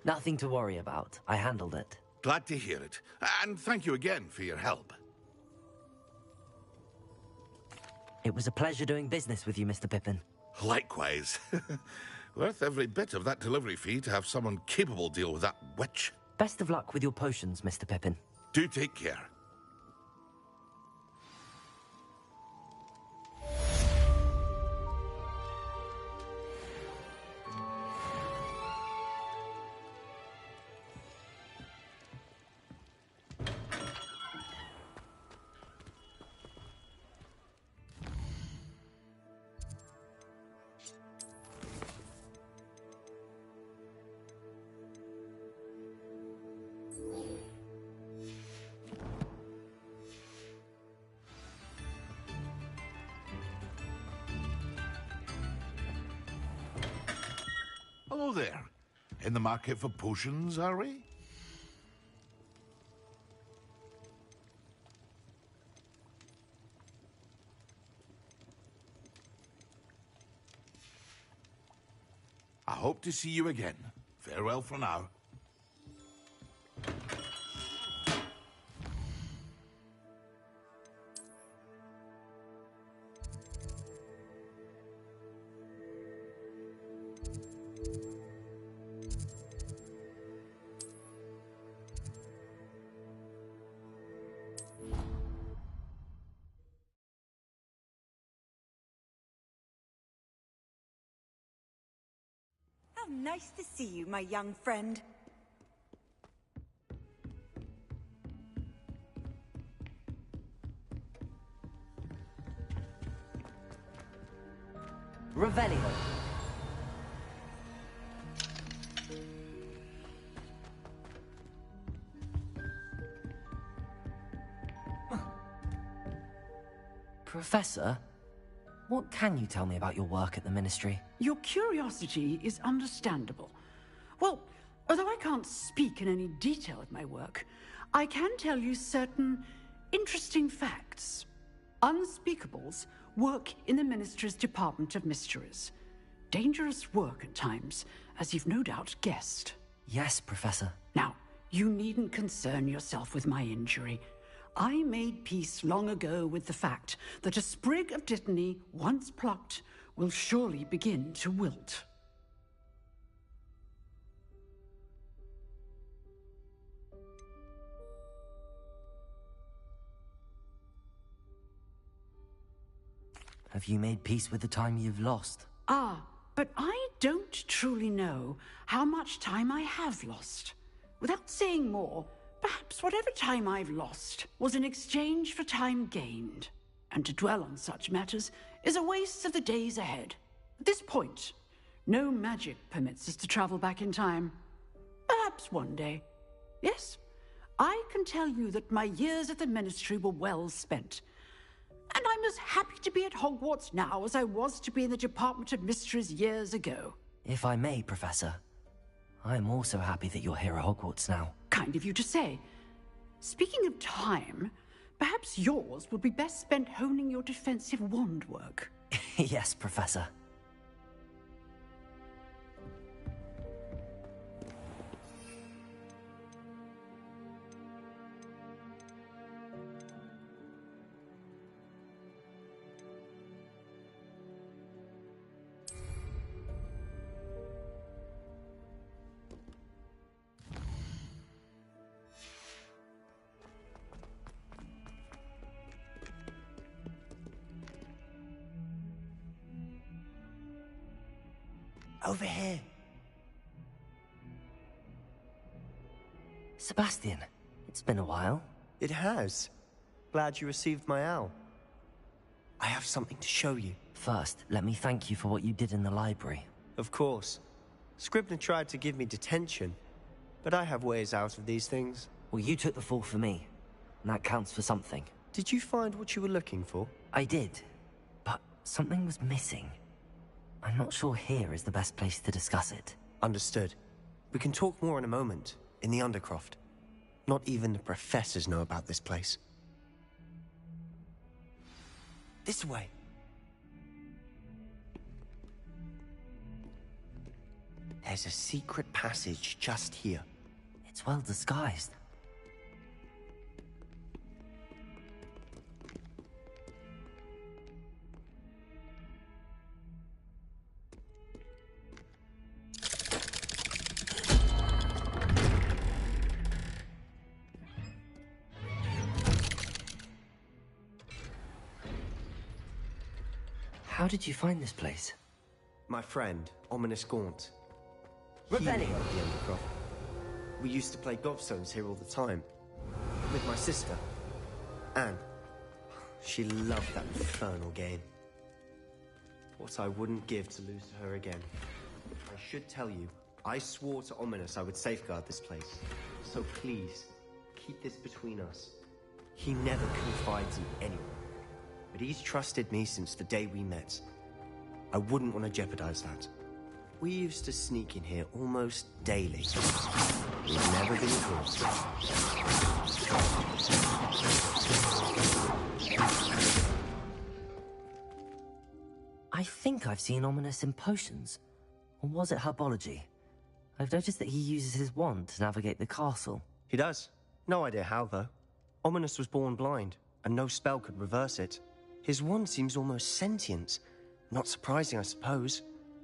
Nothing to worry about. I handled it. Glad to hear it. And thank you again for your help. It was a pleasure doing business with you, Mr. Pippin. Likewise. Worth every bit of that delivery fee to have someone capable deal with that witch. Best of luck with your potions, Mr. Pippin. Do take care. Hello there. In the market for potions, are we? I hope to see you again. Farewell for now. How nice to see you, my young friend. Revelio. Professor, what can you tell me about your work at the Ministry? Your curiosity is understandable. Well, although I can't speak in any detail of my work, I can tell you certain interesting facts. Unspeakables work in the Ministry's Department of Mysteries. Dangerous work at times, as you've no doubt guessed. Yes, Professor. Now, you needn't concern yourself with my injury. I made peace long ago with the fact that a sprig of dittany, once plucked, will surely begin to wilt. Have you made peace with the time you've lost? Ah, but I don't truly know how much time I have lost. Without saying more, perhaps whatever time I've lost was in exchange for time gained. And to dwell on such matters is a waste of the days ahead. At this point, no magic permits us to travel back in time. Perhaps one day. Yes, I can tell you that my years at the Ministry were well spent. And I'm as happy to be at Hogwarts now as I was to be in the Department of Mysteries years ago. If I may, Professor, I'm also happy that you're here at Hogwarts now. Kind of you to say. Speaking of time, perhaps yours would be best spent honing your defensive wand work. Yes, Professor. Over here. Sebastian, it's been a while. It has. Glad you received my owl. I have something to show you. First, let me thank you for what you did in the library. Of course. Scribner tried to give me detention, but I have ways out of these things. Well, you took the fall for me, and that counts for something. Did you find what you were looking for? I did, but something was missing. I'm not sure here is the best place to discuss it. Understood. We can talk more in a moment, in the Undercroft. Not even the professors know about this place. This way. There's a secret passage just here. It's well disguised. How did you find this place? My friend, Ominous Gaunt. Revelio. He loved the Undercroft. We used to play gobstones here all the time. With my sister, Anne. She loved that infernal game. What I wouldn't give to lose to her again. I should tell you, I swore to Ominous I would safeguard this place. So please, keep this between us. He never confides in anyone. But he's trusted me since the day we met. I wouldn't want to jeopardize that. We used to sneak in here almost daily. We've never been caught. I think I've seen Ominous in potions. Or was it herbology? I've noticed that he uses his wand to navigate the castle. He does. No idea how, though. Ominous was born blind, and no spell could reverse it. His wand seems almost sentient. Not surprising, I suppose.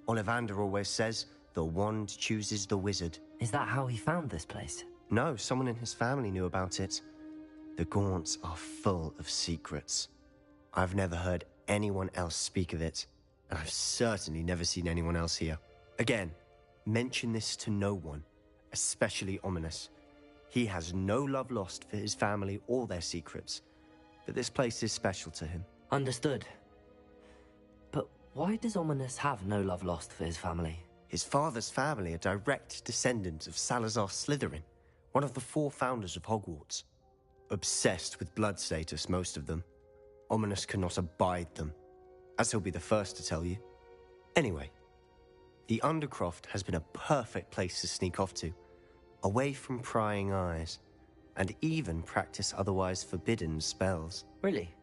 Ollivander always says, the wand chooses the wizard. Is that how he found this place? No, someone in his family knew about it. The Gaunts are full of secrets. I've never heard anyone else speak of it, and I've certainly never seen anyone else here. Again, mention this to no one, especially Ominous. He has no love lost for his family or their secrets, but this place is special to him. Understood. But why does Ominous have no love lost for his family? His father's family are direct descendants of Salazar Slytherin, one of the 4 founders of Hogwarts. Obsessed with blood status, most of them. Ominous cannot abide them, as he'll be the first to tell you. Anyway, the Undercroft has been a perfect place to sneak off to, away from prying eyes. and even practice otherwise forbidden spells. Really?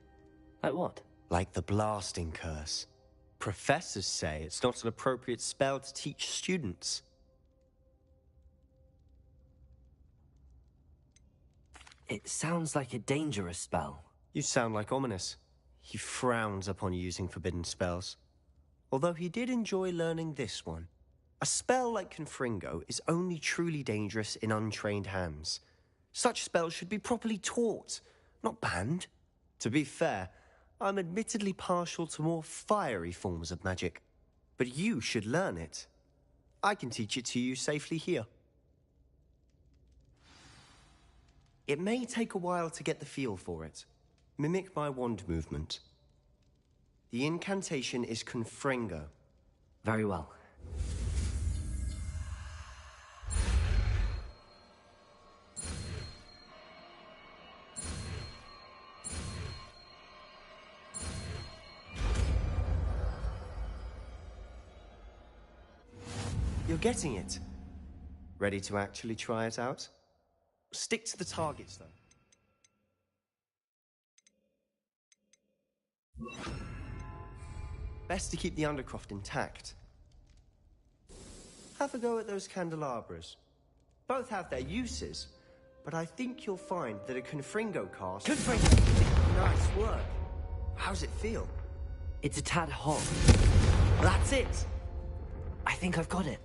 Like what? Like the blasting curse. Professors say it's not an appropriate spell to teach students. It sounds like a dangerous spell. You sound like Ominous. He frowns upon using forbidden spells. Although he did enjoy learning this one. A spell like Confringo is only truly dangerous in untrained hands. Such spells should be properly taught, not banned. To be fair, I'm admittedly partial to more fiery forms of magic. But you should learn it. I can teach it to you safely here. It may take a while to get the feel for it. Mimic my wand movement. The incantation is Confringo. Very well. You're getting it. Ready to actually try it out? Stick to the targets, though. Best to keep the undercroft intact. Have a go at those candelabras. Both have their uses, but I think you'll find that a Confringo cast... Confringo! Nice work. How's it feel? It's a tad hot. That's it! I think I've got it.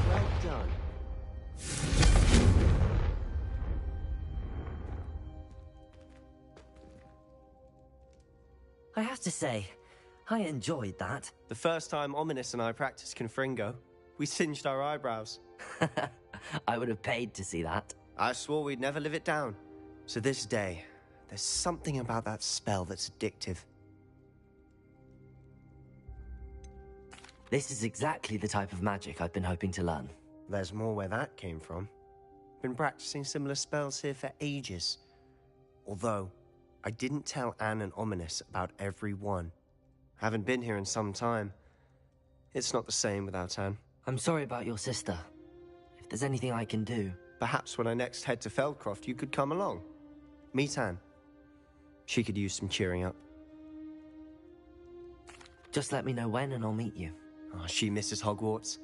Well done. I have to say, I enjoyed that. The first time Ominous and I practiced Confringo, we singed our eyebrows. I would have paid to see that. I swore we'd never live it down. So this day, there's something about that spell that's addictive. This is exactly the type of magic I've been hoping to learn. There's more where that came from. Been practicing similar spells here for ages. Although, I didn't tell Anne and Ominous about every one. Haven't been here in some time. It's not the same without Anne. I'm sorry about your sister. If there's anything I can do... Perhaps when I next head to Feldcroft, you could come along. Meet Anne. She could use some cheering up. Just let me know when and I'll meet you. Oh, she misses Hogwarts.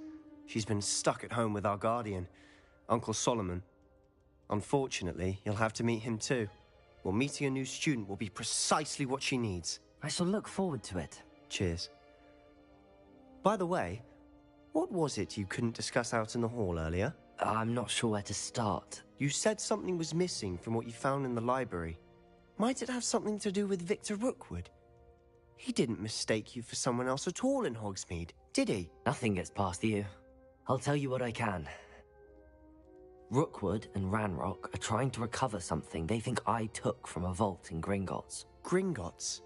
She's been stuck at home with our guardian, Uncle Solomon. Unfortunately, you'll have to meet him too. Well, meeting a new student will be precisely what she needs. I shall look forward to it. Cheers. By the way, what was it you couldn't discuss out in the hall earlier? I'm not sure where to start. You said something was missing from what you found in the library. Might it have something to do with Victor Rookwood? He didn't mistake you for someone else at all in Hogsmeade, did he? Nothing gets past you. I'll tell you what I can. Rookwood and Ranrock are trying to recover something they think I took from a vault in Gringotts. Gringotts?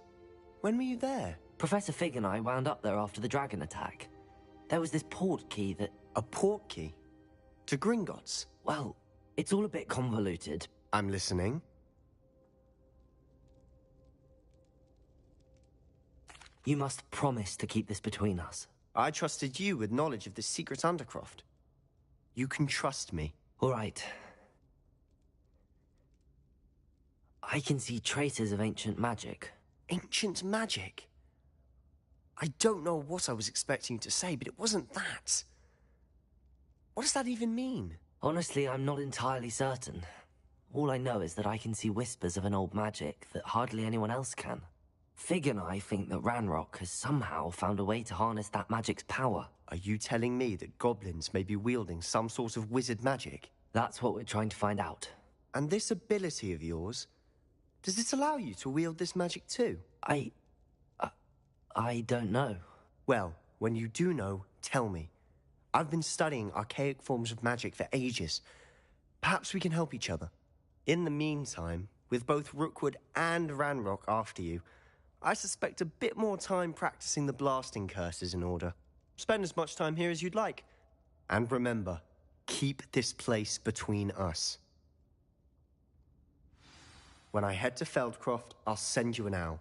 When were you there? Professor Fig and I wound up there after the dragon attack. There was this port key that... A port key? To Gringotts? Well, it's all a bit convoluted. I'm listening. You must promise to keep this between us. I trusted you with knowledge of the secret Undercroft. You can trust me. All right. I can see traces of ancient magic. Ancient magic? I don't know what I was expecting you to say, but it wasn't that. What does that even mean? Honestly, I'm not entirely certain. All I know is that I can see whispers of an old magic that hardly anyone else can. Fig and I think that Ranrock has somehow found a way to harness that magic's power. Are you telling me that goblins may be wielding some sort of wizard magic? That's what we're trying to find out. And this ability of yours, does it allow you to wield this magic too? I don't know. Well, when you do know, tell me. I've been studying archaic forms of magic for ages. Perhaps we can help each other. In the meantime, with both Rookwood and Ranrock after you, I suspect a bit more time practicing the blasting curse is in order. Spend as much time here as you'd like. And remember, keep this place between us. When I head to Feldcroft, I'll send you an owl.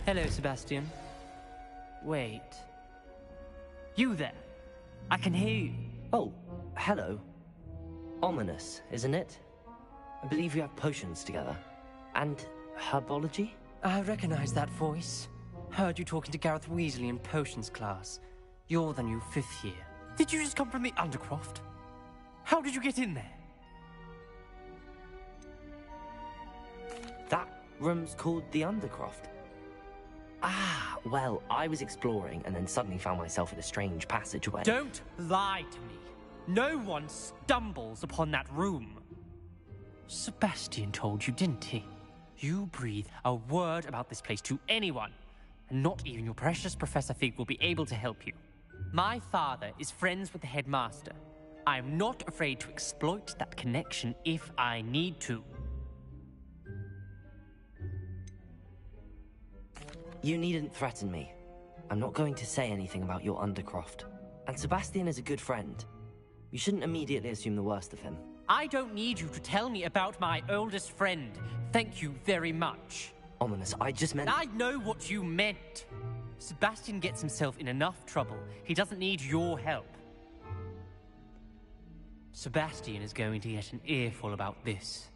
Hello, Sebastian. Wait. You there? I can hear you. Oh, hello. Ominous, isn't it? I believe you have potions together. And herbology? I recognize that voice. Heard you talking to Gareth Weasley in potions class. You're the new 5th year. Did you just come from the Undercroft? How did you get in there? That room's called the Undercroft. Ah, well, I was exploring and then suddenly found myself in a strange passageway. Don't lie to me. No one stumbles upon that room. Sebastian told you, didn't he? You breathe a word about this place to anyone, and not even your precious Professor Fig will be able to help you. My father is friends with the headmaster. I am not afraid to exploit that connection if I need to. You needn't threaten me. I'm not going to say anything about your Undercroft. And Sebastian is a good friend. You shouldn't immediately assume the worst of him. I don't need you to tell me about my oldest friend. Thank you very much. Ominous, I just meant... I know what you meant. Sebastian gets himself in enough trouble. He doesn't need your help. Sebastian is going to get an earful about this.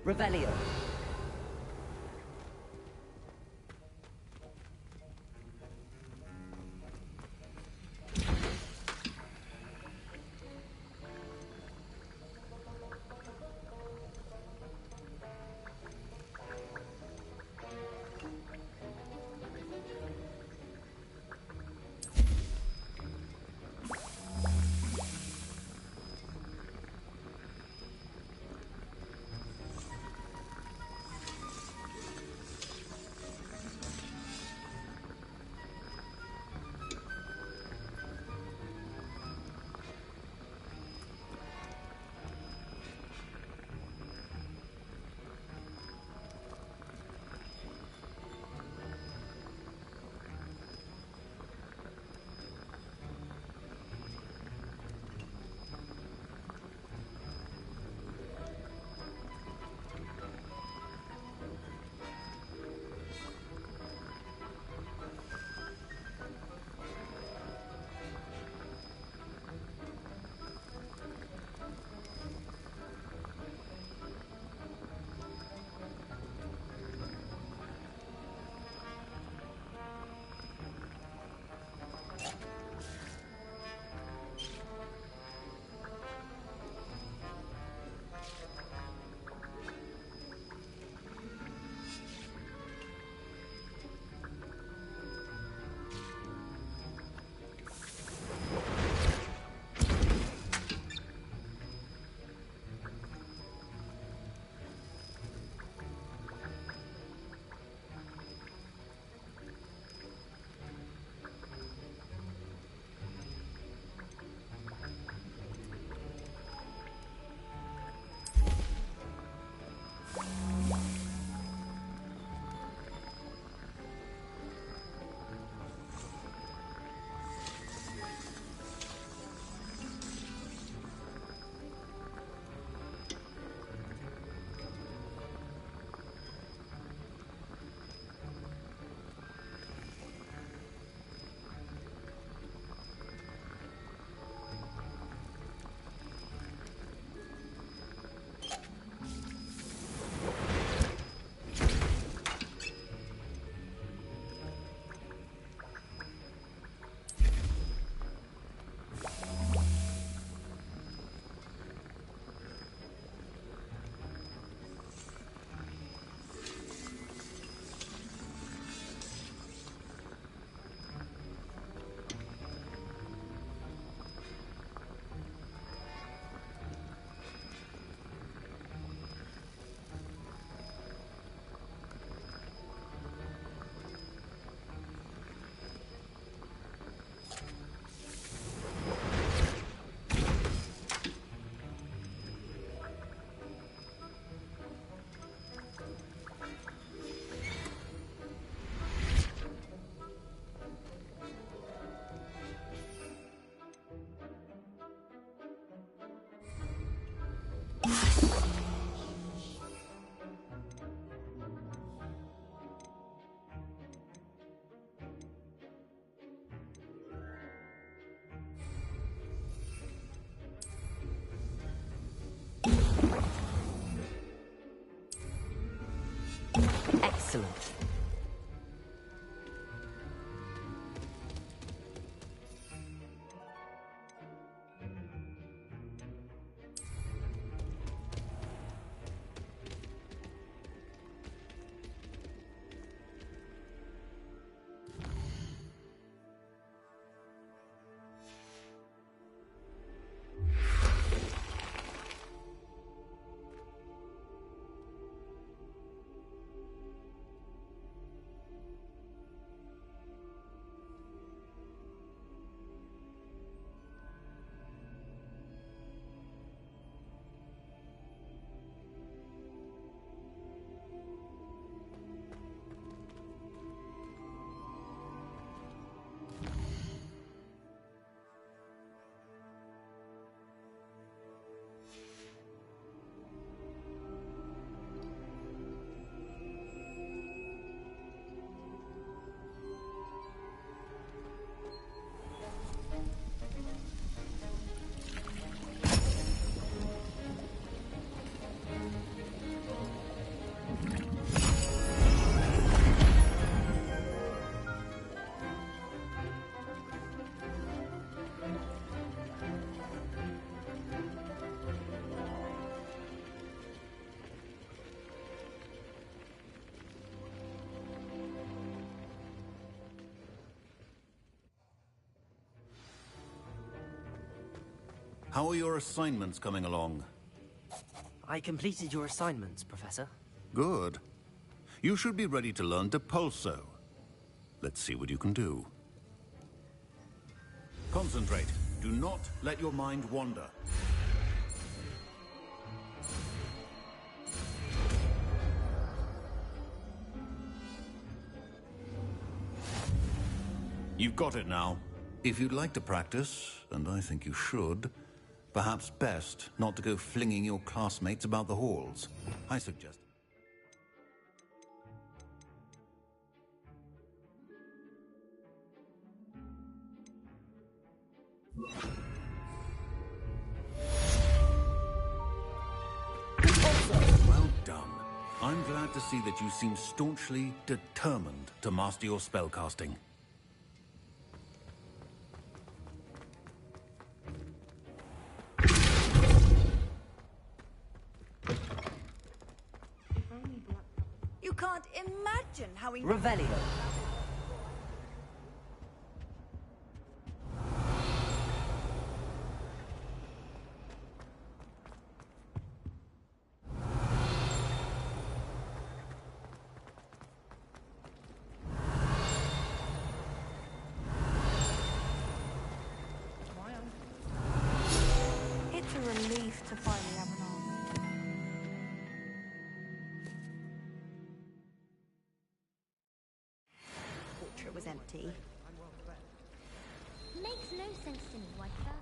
Revelio. Excellent. How are your assignments coming along? I completed your assignments, Professor. Good. You should be ready to learn Depulso. Let's see what you can do. Concentrate. Do not let your mind wander. You've got it now. If you'd like to practice, and I think you should, perhaps best not to go flinging your classmates about the halls. I suggest... Well done. I'm glad to see that you seem staunchly determined to master your spellcasting. You can't imagine how... Revelio. It's a relief to finally have an army. Portrait was empty. Makes no sense to me, Whitefer.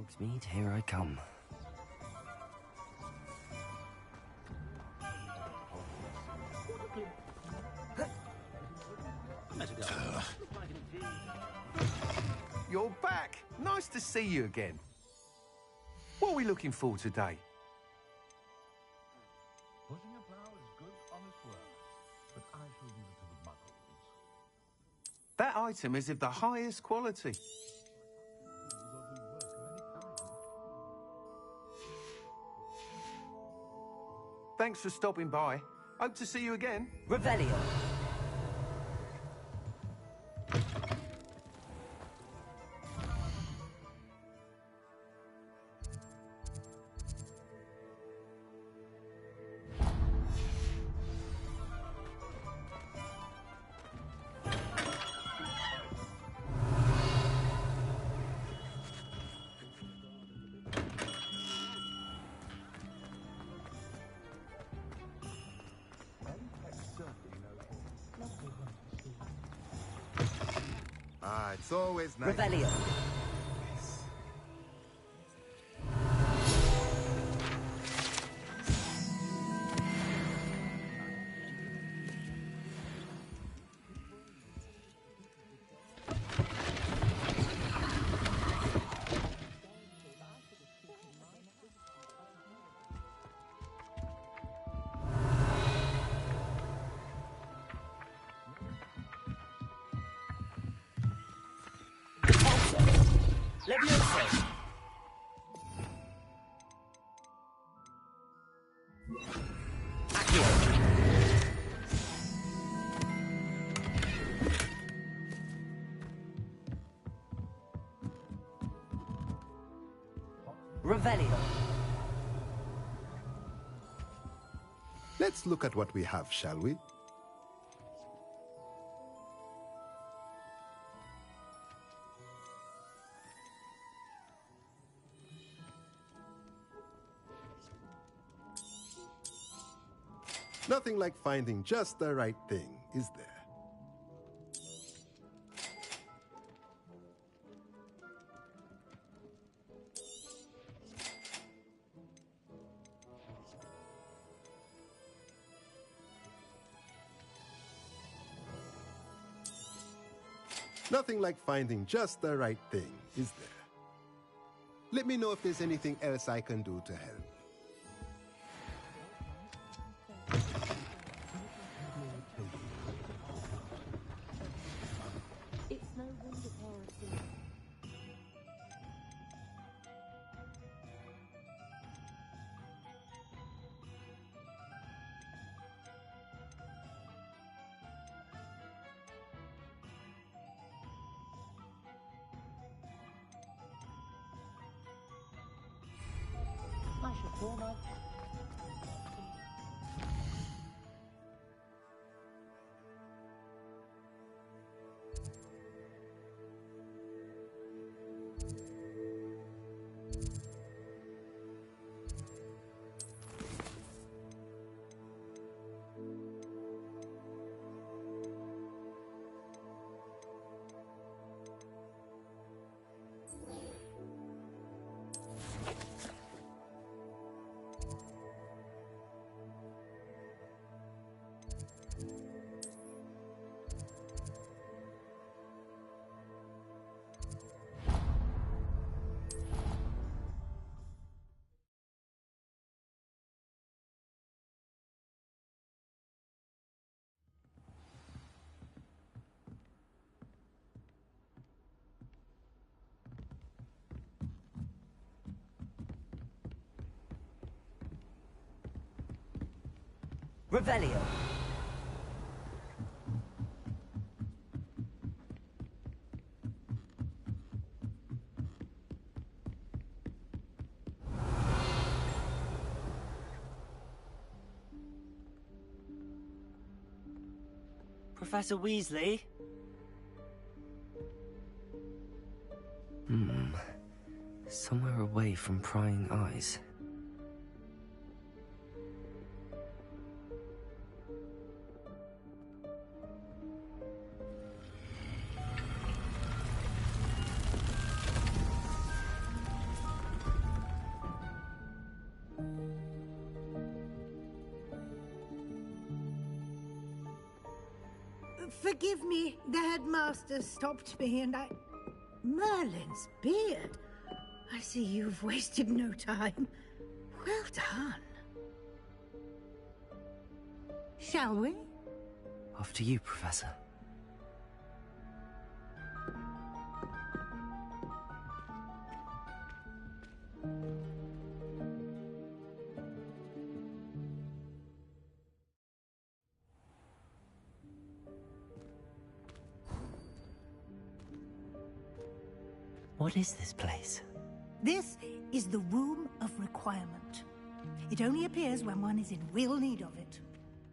Hogsmeade, here I come. You're back! Nice to see you again. What are we looking for today? Pushing a plough is good, honest work, but I shall leave it to the muggles. That item is of the highest quality. Thanks for stopping by. Hope to see you again. Revelio. Ah, it's always nice. Revelio. Levioso. Revelio. Let's look at what we have, shall we? Nothing like finding just the right thing, is there? Nothing like finding just the right thing, is there? Let me know if there's anything else I can do to help. It's no wonder parents think I should call my Revelio. Professor Weasley? Somewhere away from prying eyes. Forgive me, the headmaster stopped me and I... Merlin's beard. I see you've wasted no time. Well done. Shall we? Off to you, Professor. What is this place? This is the Room of Requirement. It only appears when one is in real need of it.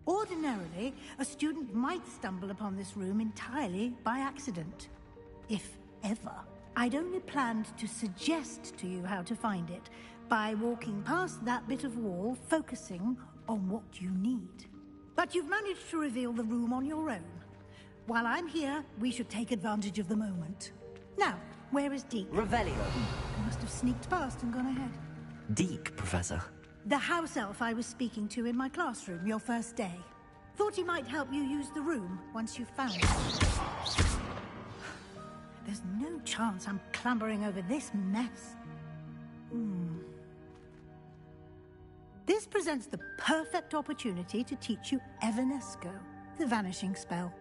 Ordinarily, a student might stumble upon this room entirely by accident. If ever. I'd only planned to suggest to you how to find it by walking past that bit of wall, focusing on what you need. But you've managed to reveal the room on your own. While I'm here, we should take advantage of the moment. Now, where is Deke? Revelio. He must have sneaked past and gone ahead. Deke, Professor. The house elf I was speaking to in my classroom your first day. Thought he might help you use the room once you've found it. There's no chance I'm clambering over this mess. This presents the perfect opportunity to teach you Evanesco, the vanishing spell.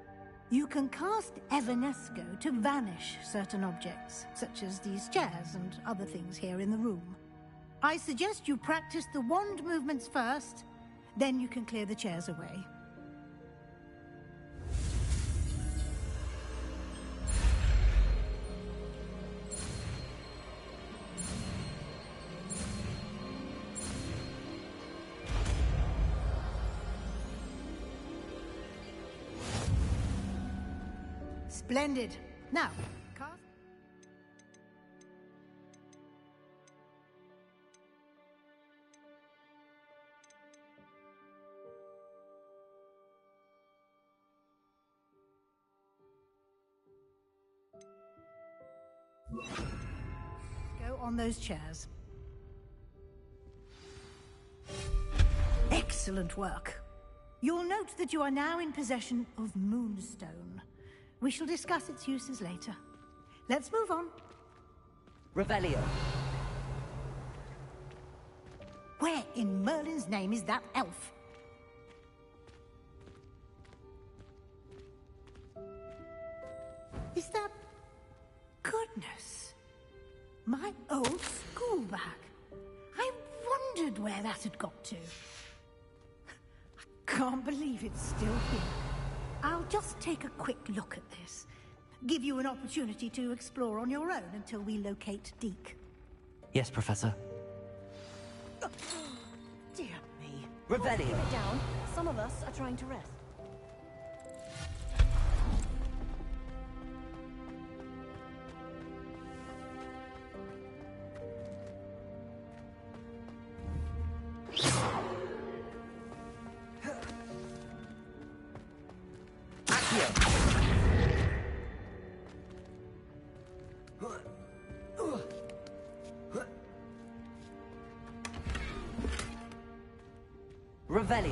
You can cast Evanesco to vanish certain objects, such as these chairs and other things here in the room. I suggest you practice the wand movements first, then you can clear the chairs away. Splendid. Now, cast. Go on those chairs. Excellent work. You'll note that you are now in possession of Moonstone. We shall discuss its uses later. Let's move on. Revelio. Where in Merlin's name is that elf? Is that... Goodness. My old school bag. I wondered where that had got to. I can't believe it's still here. I'll just take a quick look at this. Give you an opportunity to explore on your own until we locate Deke. Yes, Professor. Dear me. Revelio. Keep it down. Some of us are trying to rest. Revelio.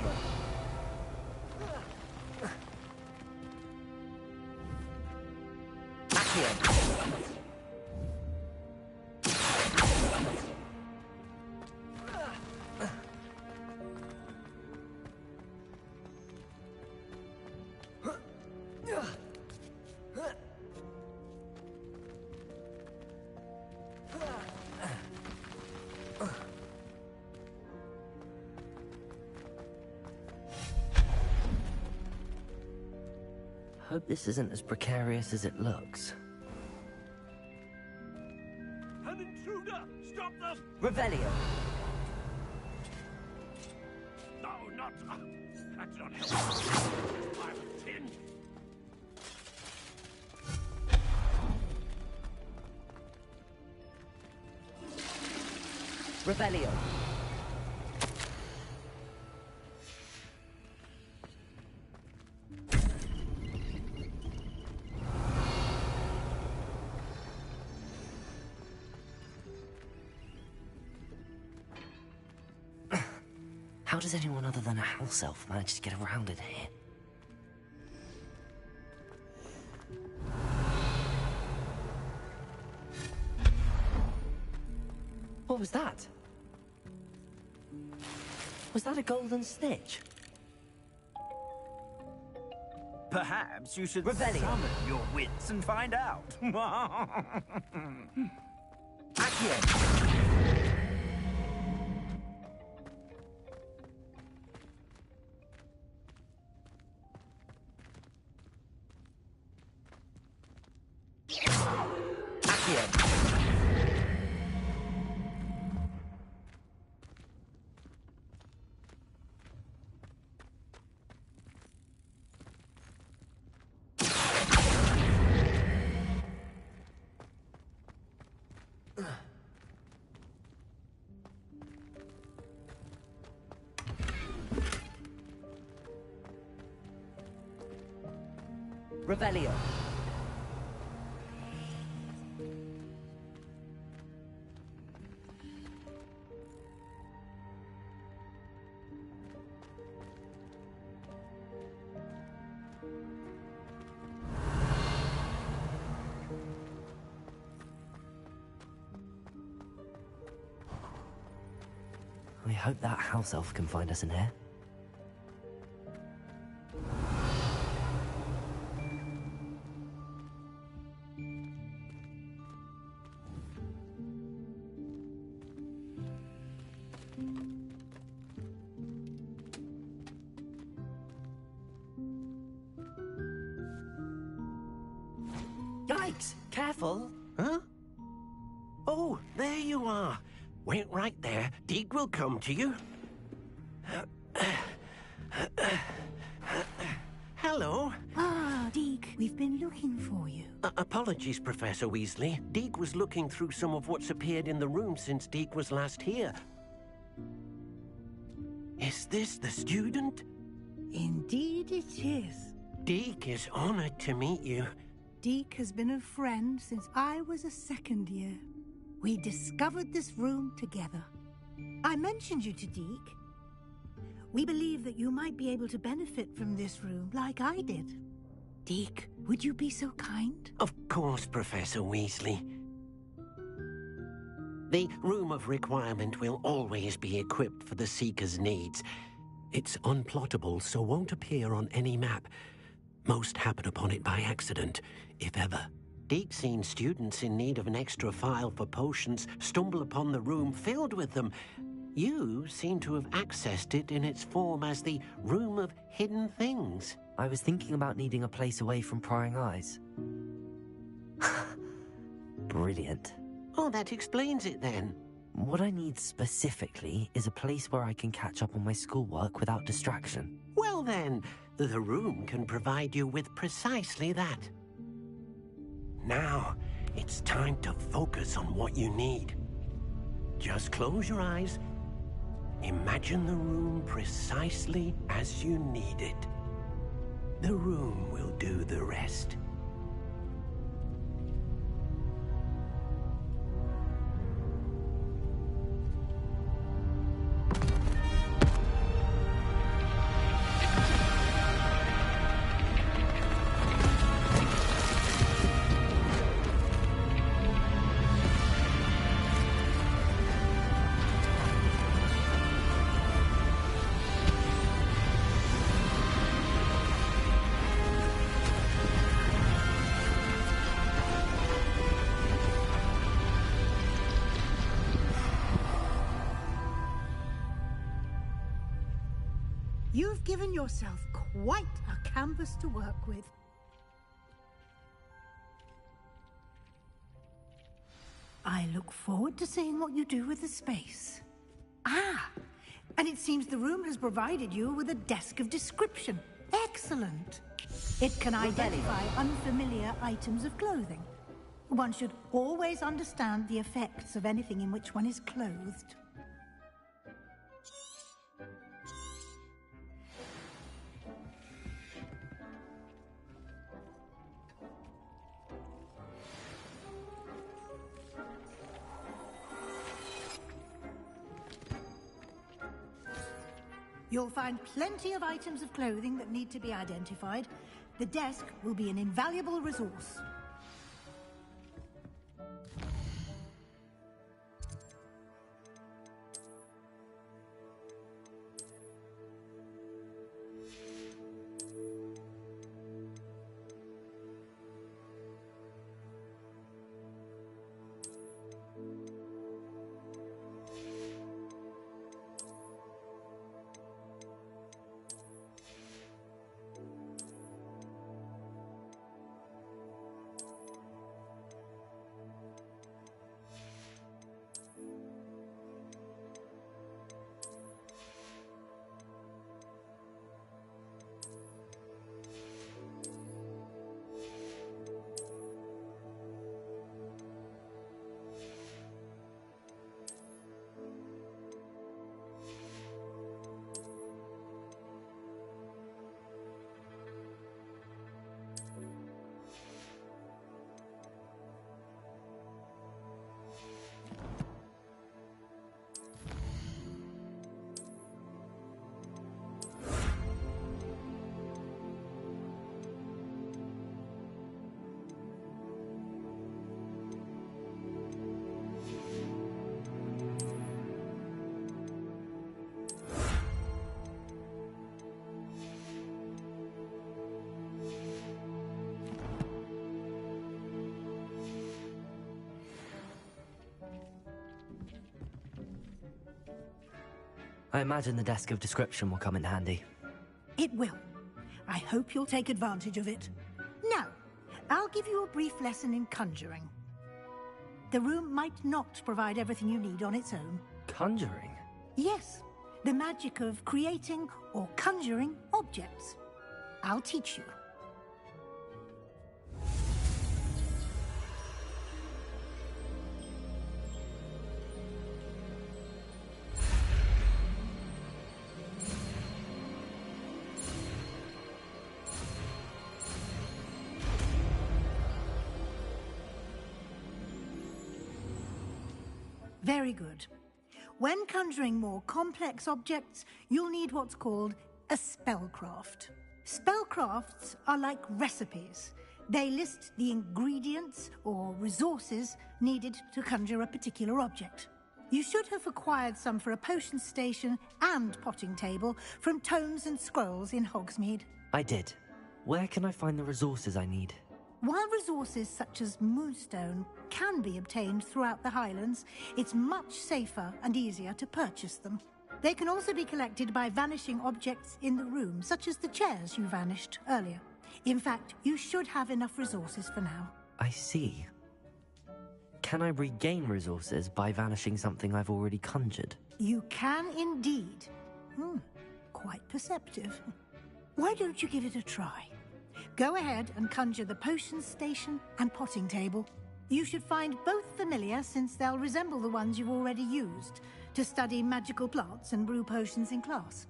Hope this isn't as precarious as it looks. An intruder! Stop them! Revelio. No, not... that did not help. Pile of tin. Revelio. How does anyone other than a house elf manage to get around in here? What was that? Was that a golden snitch? Perhaps you should Revelio. summon your wits and find out. Accio. Revelio. I hope that house elf can find us in here. Yikes! Careful! Huh? Oh, there you are. Wait right there. Deek will come to you. Hello. Ah, Deek, we've been looking for you. Apologies, Professor Weasley. Deek was looking through some of what's appeared in the room since Deek was last here. Is this the student? Indeed it is. Deek is honored to meet you. Deek has been a friend since I was a second year. We discovered this room together. I mentioned you to Deek. We believe that you might be able to benefit from this room like I did. Deek, would you be so kind? Of course, Professor Weasley. The Room of Requirement will always be equipped for the Seeker's needs. It's unplottable, so won't appear on any map. Most happen upon it by accident, if ever. Deek's seen students in need of an extra file for potions stumble upon the room filled with them. You seem to have accessed it in its form as the Room of Hidden Things. I was thinking about needing a place away from prying eyes. Brilliant. Oh, that explains it then. What I need specifically is a place where I can catch up on my schoolwork without distraction. Well then, the room can provide you with precisely that. Now, it's time to focus on what you need. Just close your eyes. Imagine the room precisely as you need it. The room will do the rest. You've given yourself quite a canvas to work with. I look forward to seeing what you do with the space. Ah, and it seems the room has provided you with a desk of description. Excellent. It can identify unfamiliar items of clothing. One should always understand the effects of anything in which one is clothed. You'll find plenty of items of clothing that need to be identified. The desk will be an invaluable resource. I imagine the desk of description will come in handy. It will. I hope you'll take advantage of it. Now, I'll give you a brief lesson in conjuring. The room might not provide everything you need on its own. Conjuring? Yes, the magic of creating or conjuring objects. I'll teach you. Very good. When conjuring more complex objects, you'll need what's called a spellcraft. Spellcrafts are like recipes. They list the ingredients or resources needed to conjure a particular object. You should have acquired some for a potion station and potting table from tomes and scrolls in Hogsmeade. I did. Where can I find the resources I need? While resources such as moonstone can be obtained throughout the Highlands, it's much safer and easier to purchase them. They can also be collected by vanishing objects in the room, such as the chairs you vanished earlier. In fact, you should have enough resources for now. I see. Can I regain resources by vanishing something I've already conjured? You can indeed. Quite perceptive. Why don't you give it a try? Go ahead and conjure the potion station and potting table. You should find both familiar, since they'll resemble the ones you've already used to study magical plants and brew potions in class.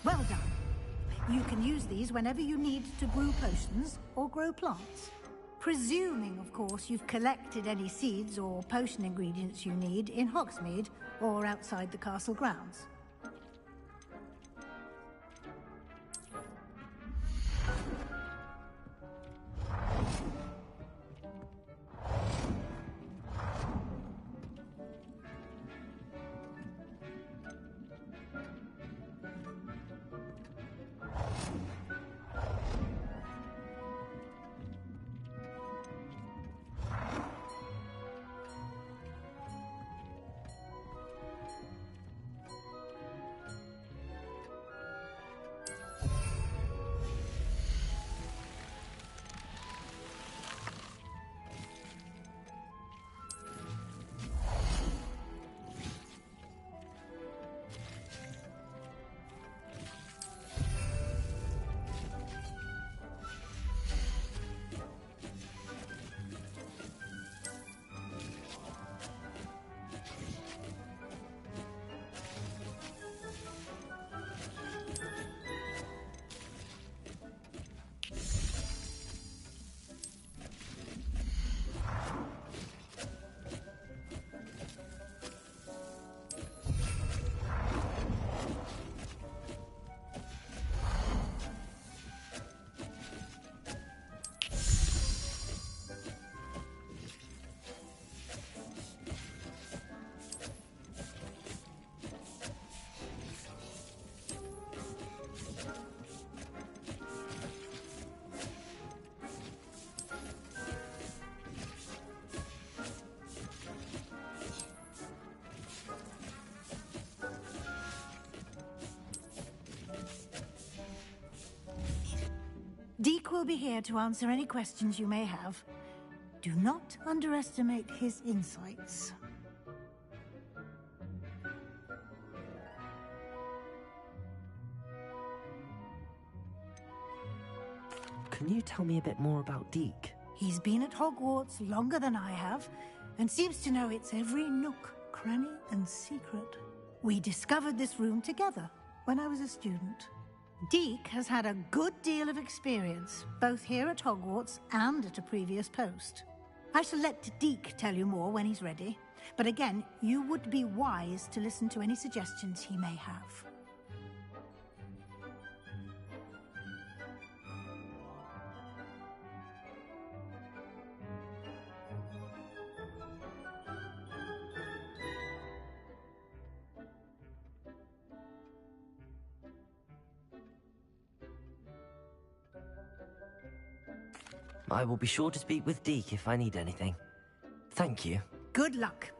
Well done. You can use these whenever you need to brew potions or grow plants. Presuming, of course, you've collected any seeds or potion ingredients you need in Hogsmeade or outside the castle grounds. Deke will be here to answer any questions you may have. Do not underestimate his insights. Can you tell me a bit more about Deke? He's been at Hogwarts longer than I have, and seems to know its every nook, cranny, and secret. We discovered this room together when I was a student. Deke has had a good deal of experience, both here at Hogwarts and at a previous post. I shall let Deke tell you more when he's ready, but again, you would be wise to listen to any suggestions he may have. I will be sure to speak with Deke if I need anything. Thank you. Good luck.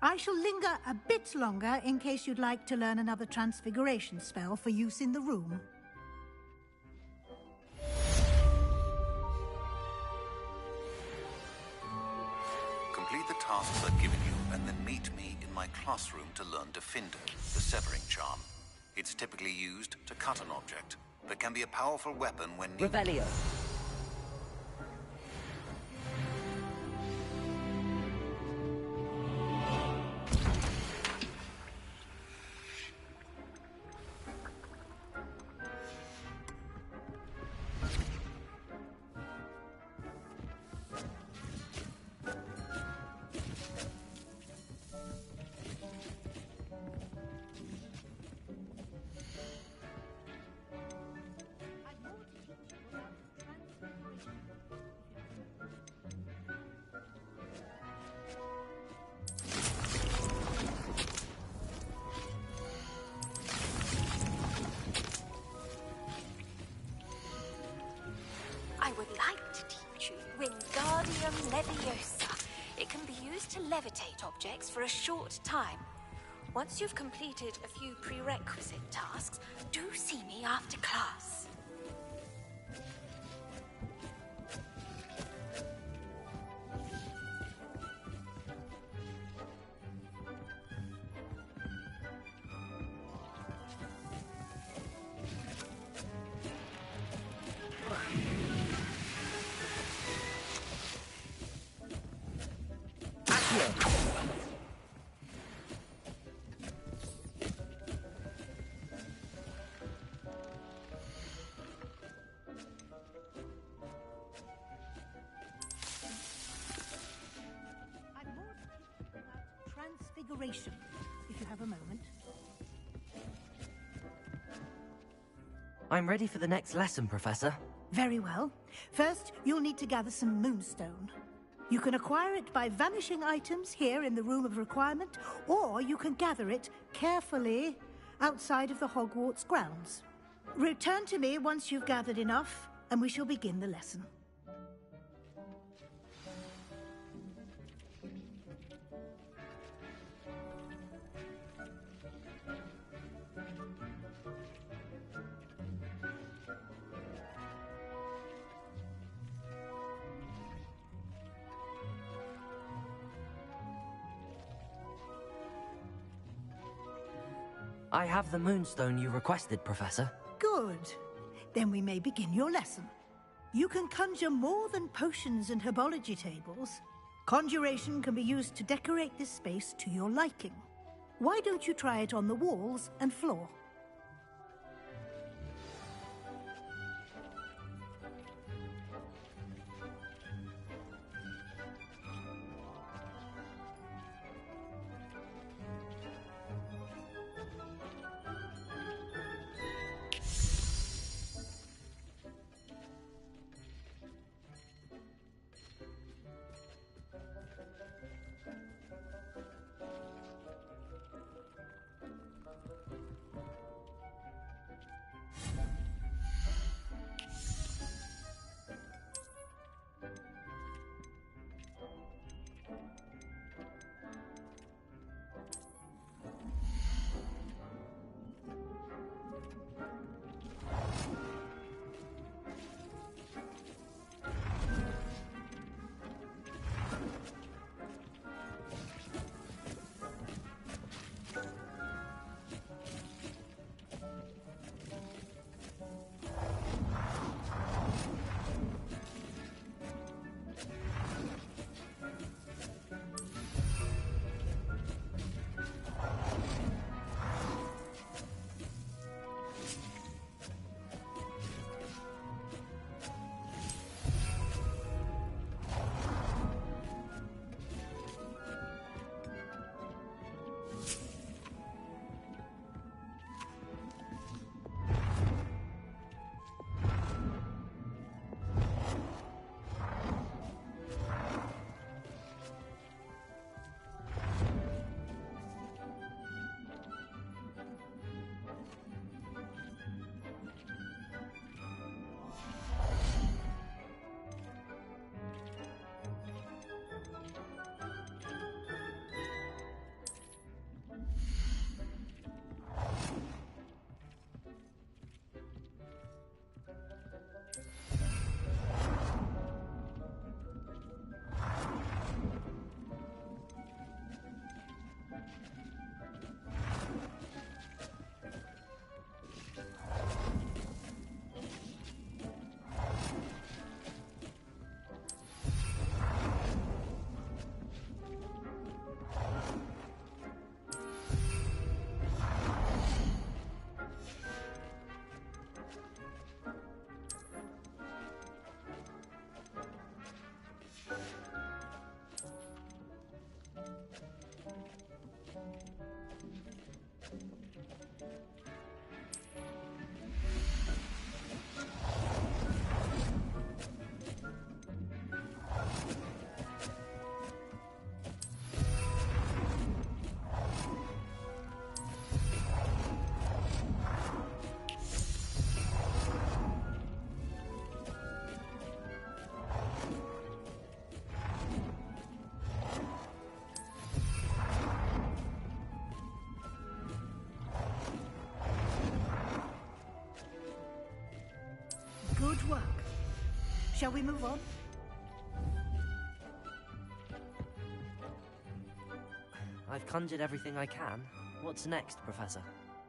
I shall linger a bit longer in case you'd like to learn another transfiguration spell for use in the room. Complete the tasks I've given you and then meet me in my classroom to learn Defender, the severing charm. It's typically used to cut an object, but can be a powerful weapon when needed. Revelio. I would like to teach you Wingardium Leviosa. It can be used to levitate objects for a short time. Once you've completed a few prerequisite tasks, do see me after class. Transfiguration, if you have a moment. I'm ready for the next lesson, Professor. Very well. First, you'll need to gather some moonstone. You can acquire it by vanishing items here in the Room of Requirement, or you can gather it carefully outside of the Hogwarts grounds. Return to me once you've gathered enough, and we shall begin the lesson. I have the moonstone you requested, Professor. Good. Then we may begin your lesson. You can conjure more than potions and herbology tables. Conjuration can be used to decorate this space to your liking. Why don't you try it on the walls and floor? Shall we move on? I've conjured everything I can. What's next, Professor?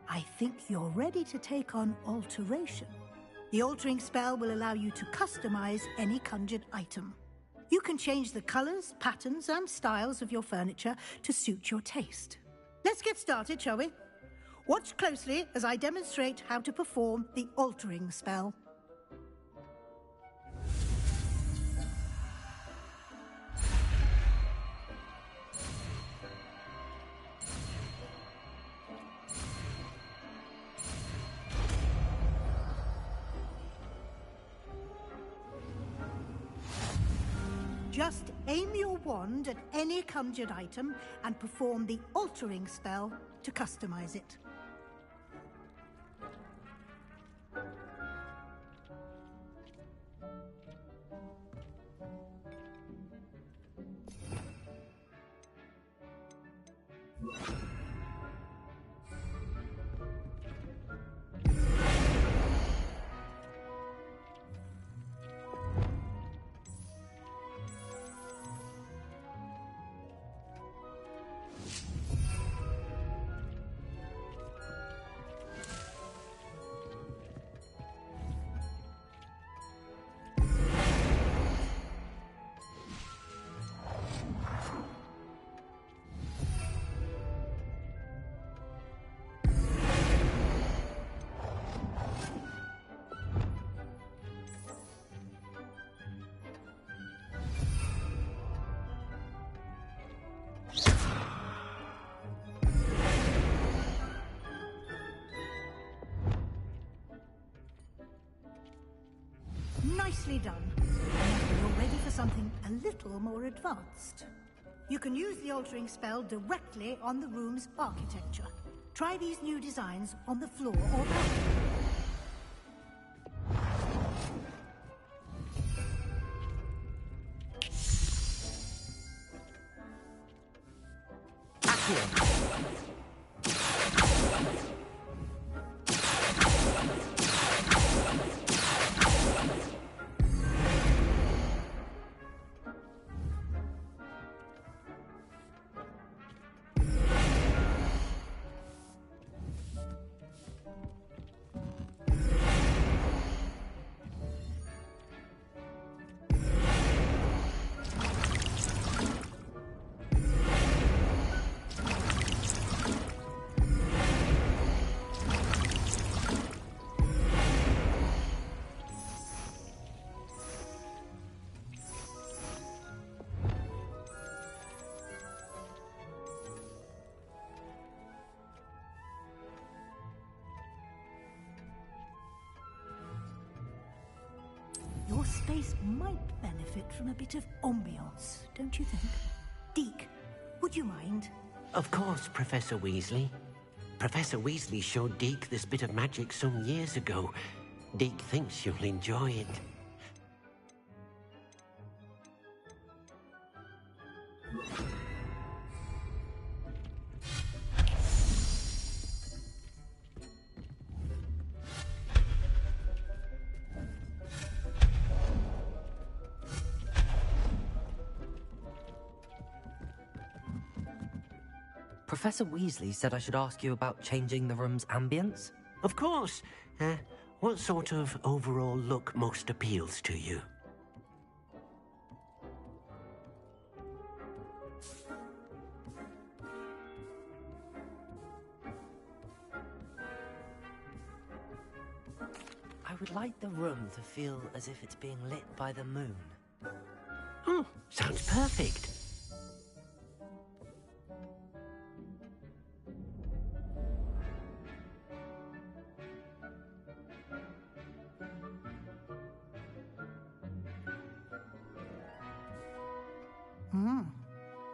I think you're ready to take on alteration. The altering spell will allow you to customize any conjured item. You can change the colors, patterns, and styles of your furniture to suit your taste. Let's get started, shall we? Watch closely as I demonstrate how to perform the altering spell. Just aim your wand at any conjured item and perform the altering spell to customize it. Nicely done. Now you're ready for something a little more advanced. You can use the altering spell directly on the room's architecture. Try these new designs on the floor or balcony. Your space might benefit from a bit of ambiance, don't you think? Deke, would you mind? Of course, Professor Weasley. Professor Weasley showed Deke this bit of magic some years ago. Deke thinks you'll enjoy it. Professor Weasley said I should ask you about changing the room's ambience? Of course. What sort of overall look most appeals to you? I would like the room to feel as if it's being lit by the moon. Oh, sounds perfect.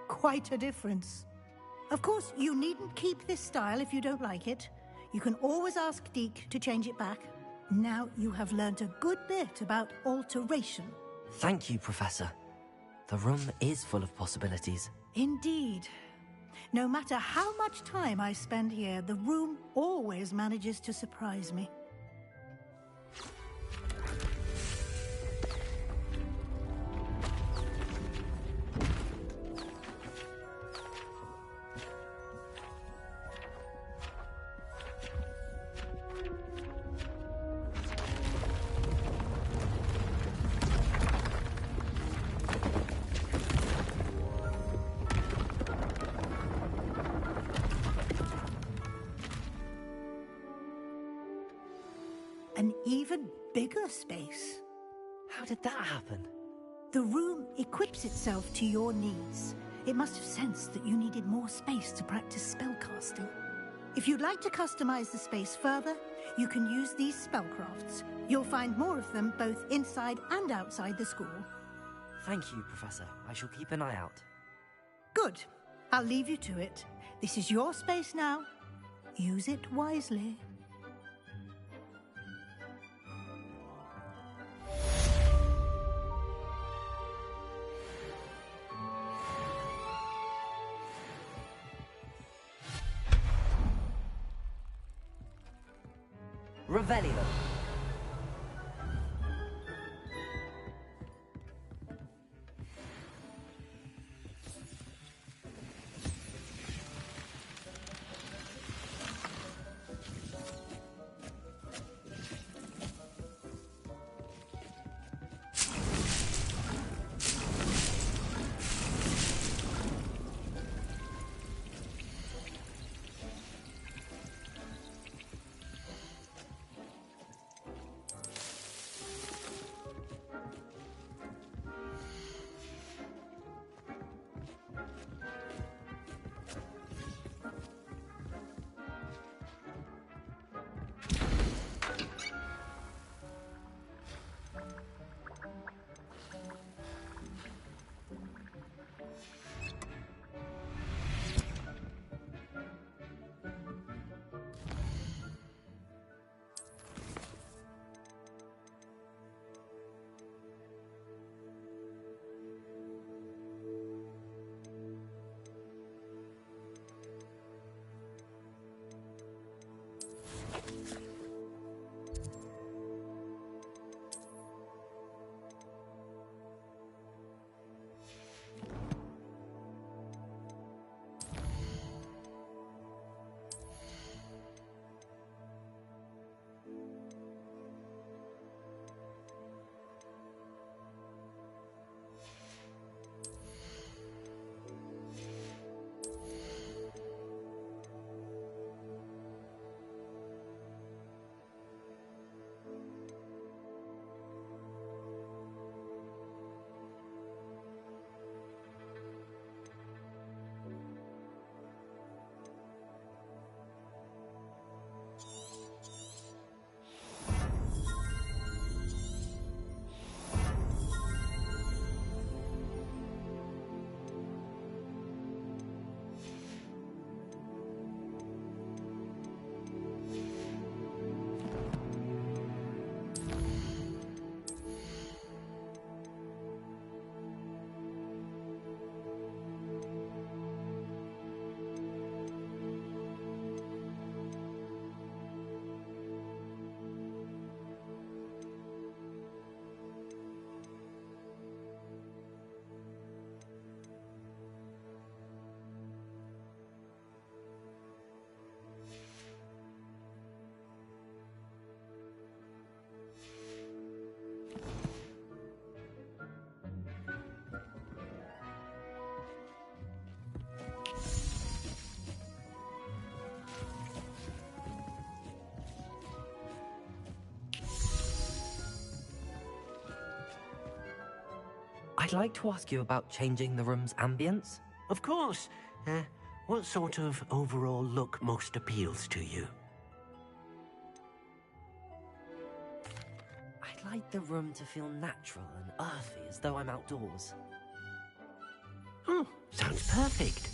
Quite a difference. Of course, you needn't keep this style if you don't like it. You can always ask Deke to change it back. Now you have learnt a good bit about alteration. Thank you, Professor. The room is full of possibilities. Indeed. No matter how much time I spend here, the room always manages to surprise me. an even bigger space. How did that happen? The room equips itself to your needs. It must have sensed that you needed more space to practice spellcasting. If you'd like to customize the space further, you can use these spellcrafts. You'll find more of them both inside and outside the school. Thank you, Professor. I shall keep an eye out. Good. I'll leave you to it. This is your space now. Use it wisely. Revelio. I'd like to ask you about changing the room's ambience. Of course. What sort of overall look most appeals to you? I'd like the room to feel natural and earthy, as though I'm outdoors. Oh, sounds perfect.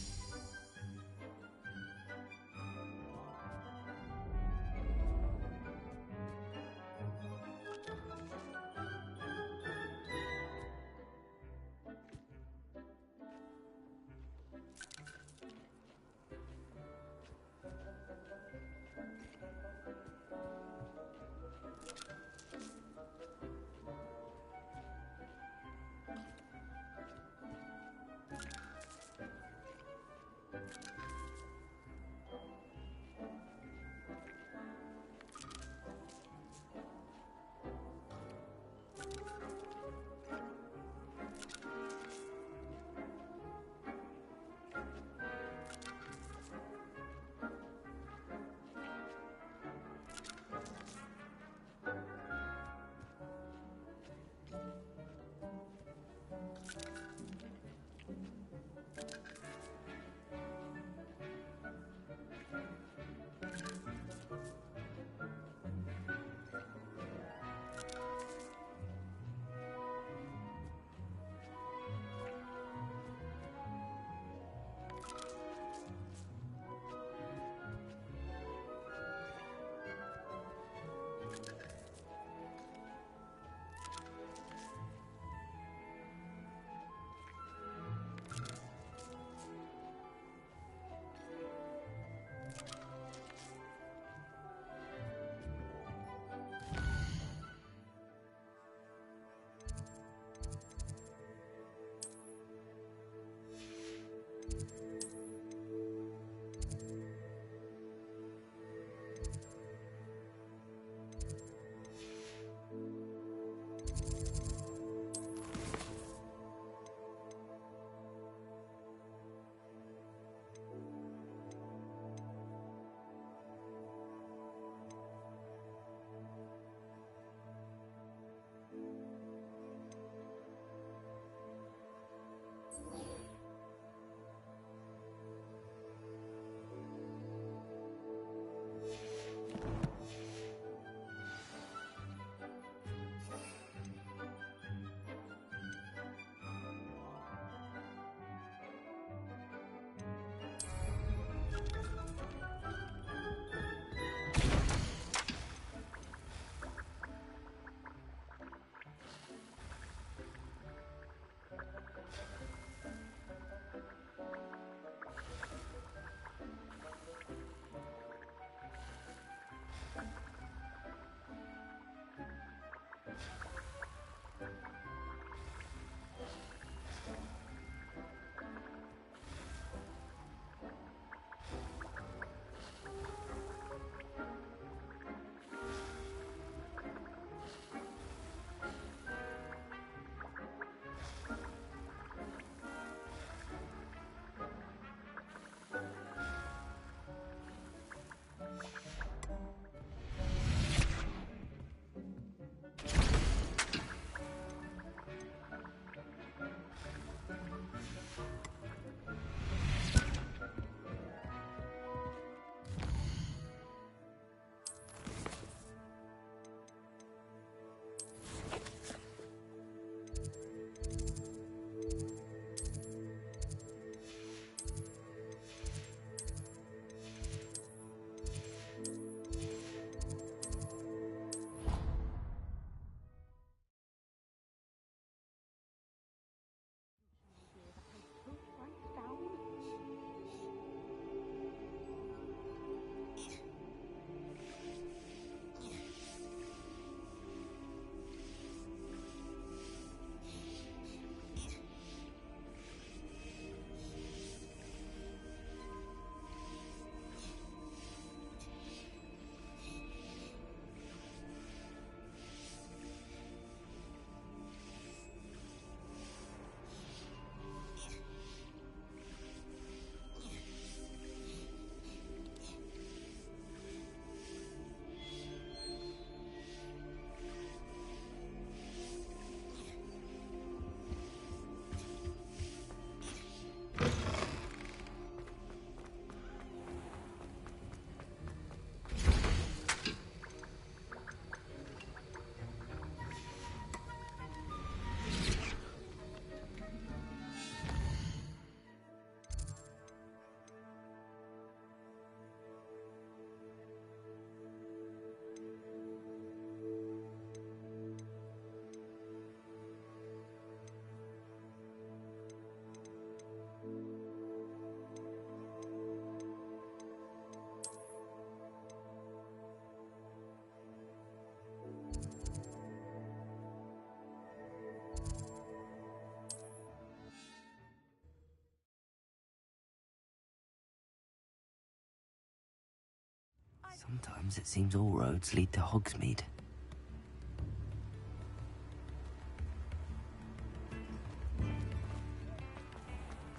Sometimes it seems all roads lead to Hogsmeade.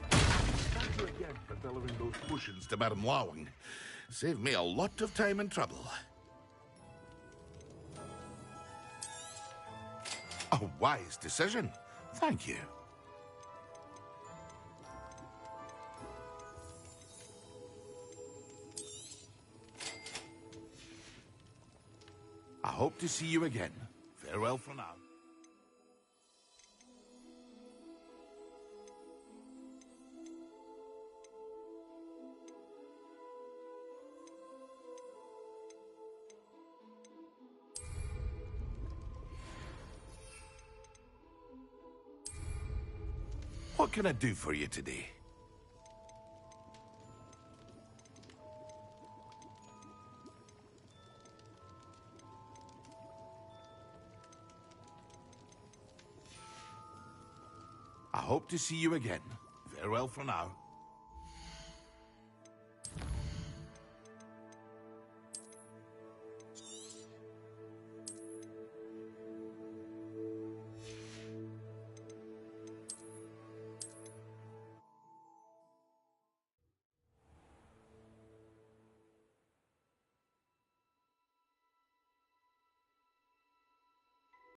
Thank you again for delivering those potions to Madame Lawing. Saved me a lot of time and trouble. A wise decision. Thank you. I hope to see you again. Farewell for now. What can I do for you today? I hope to see you again. Farewell for now.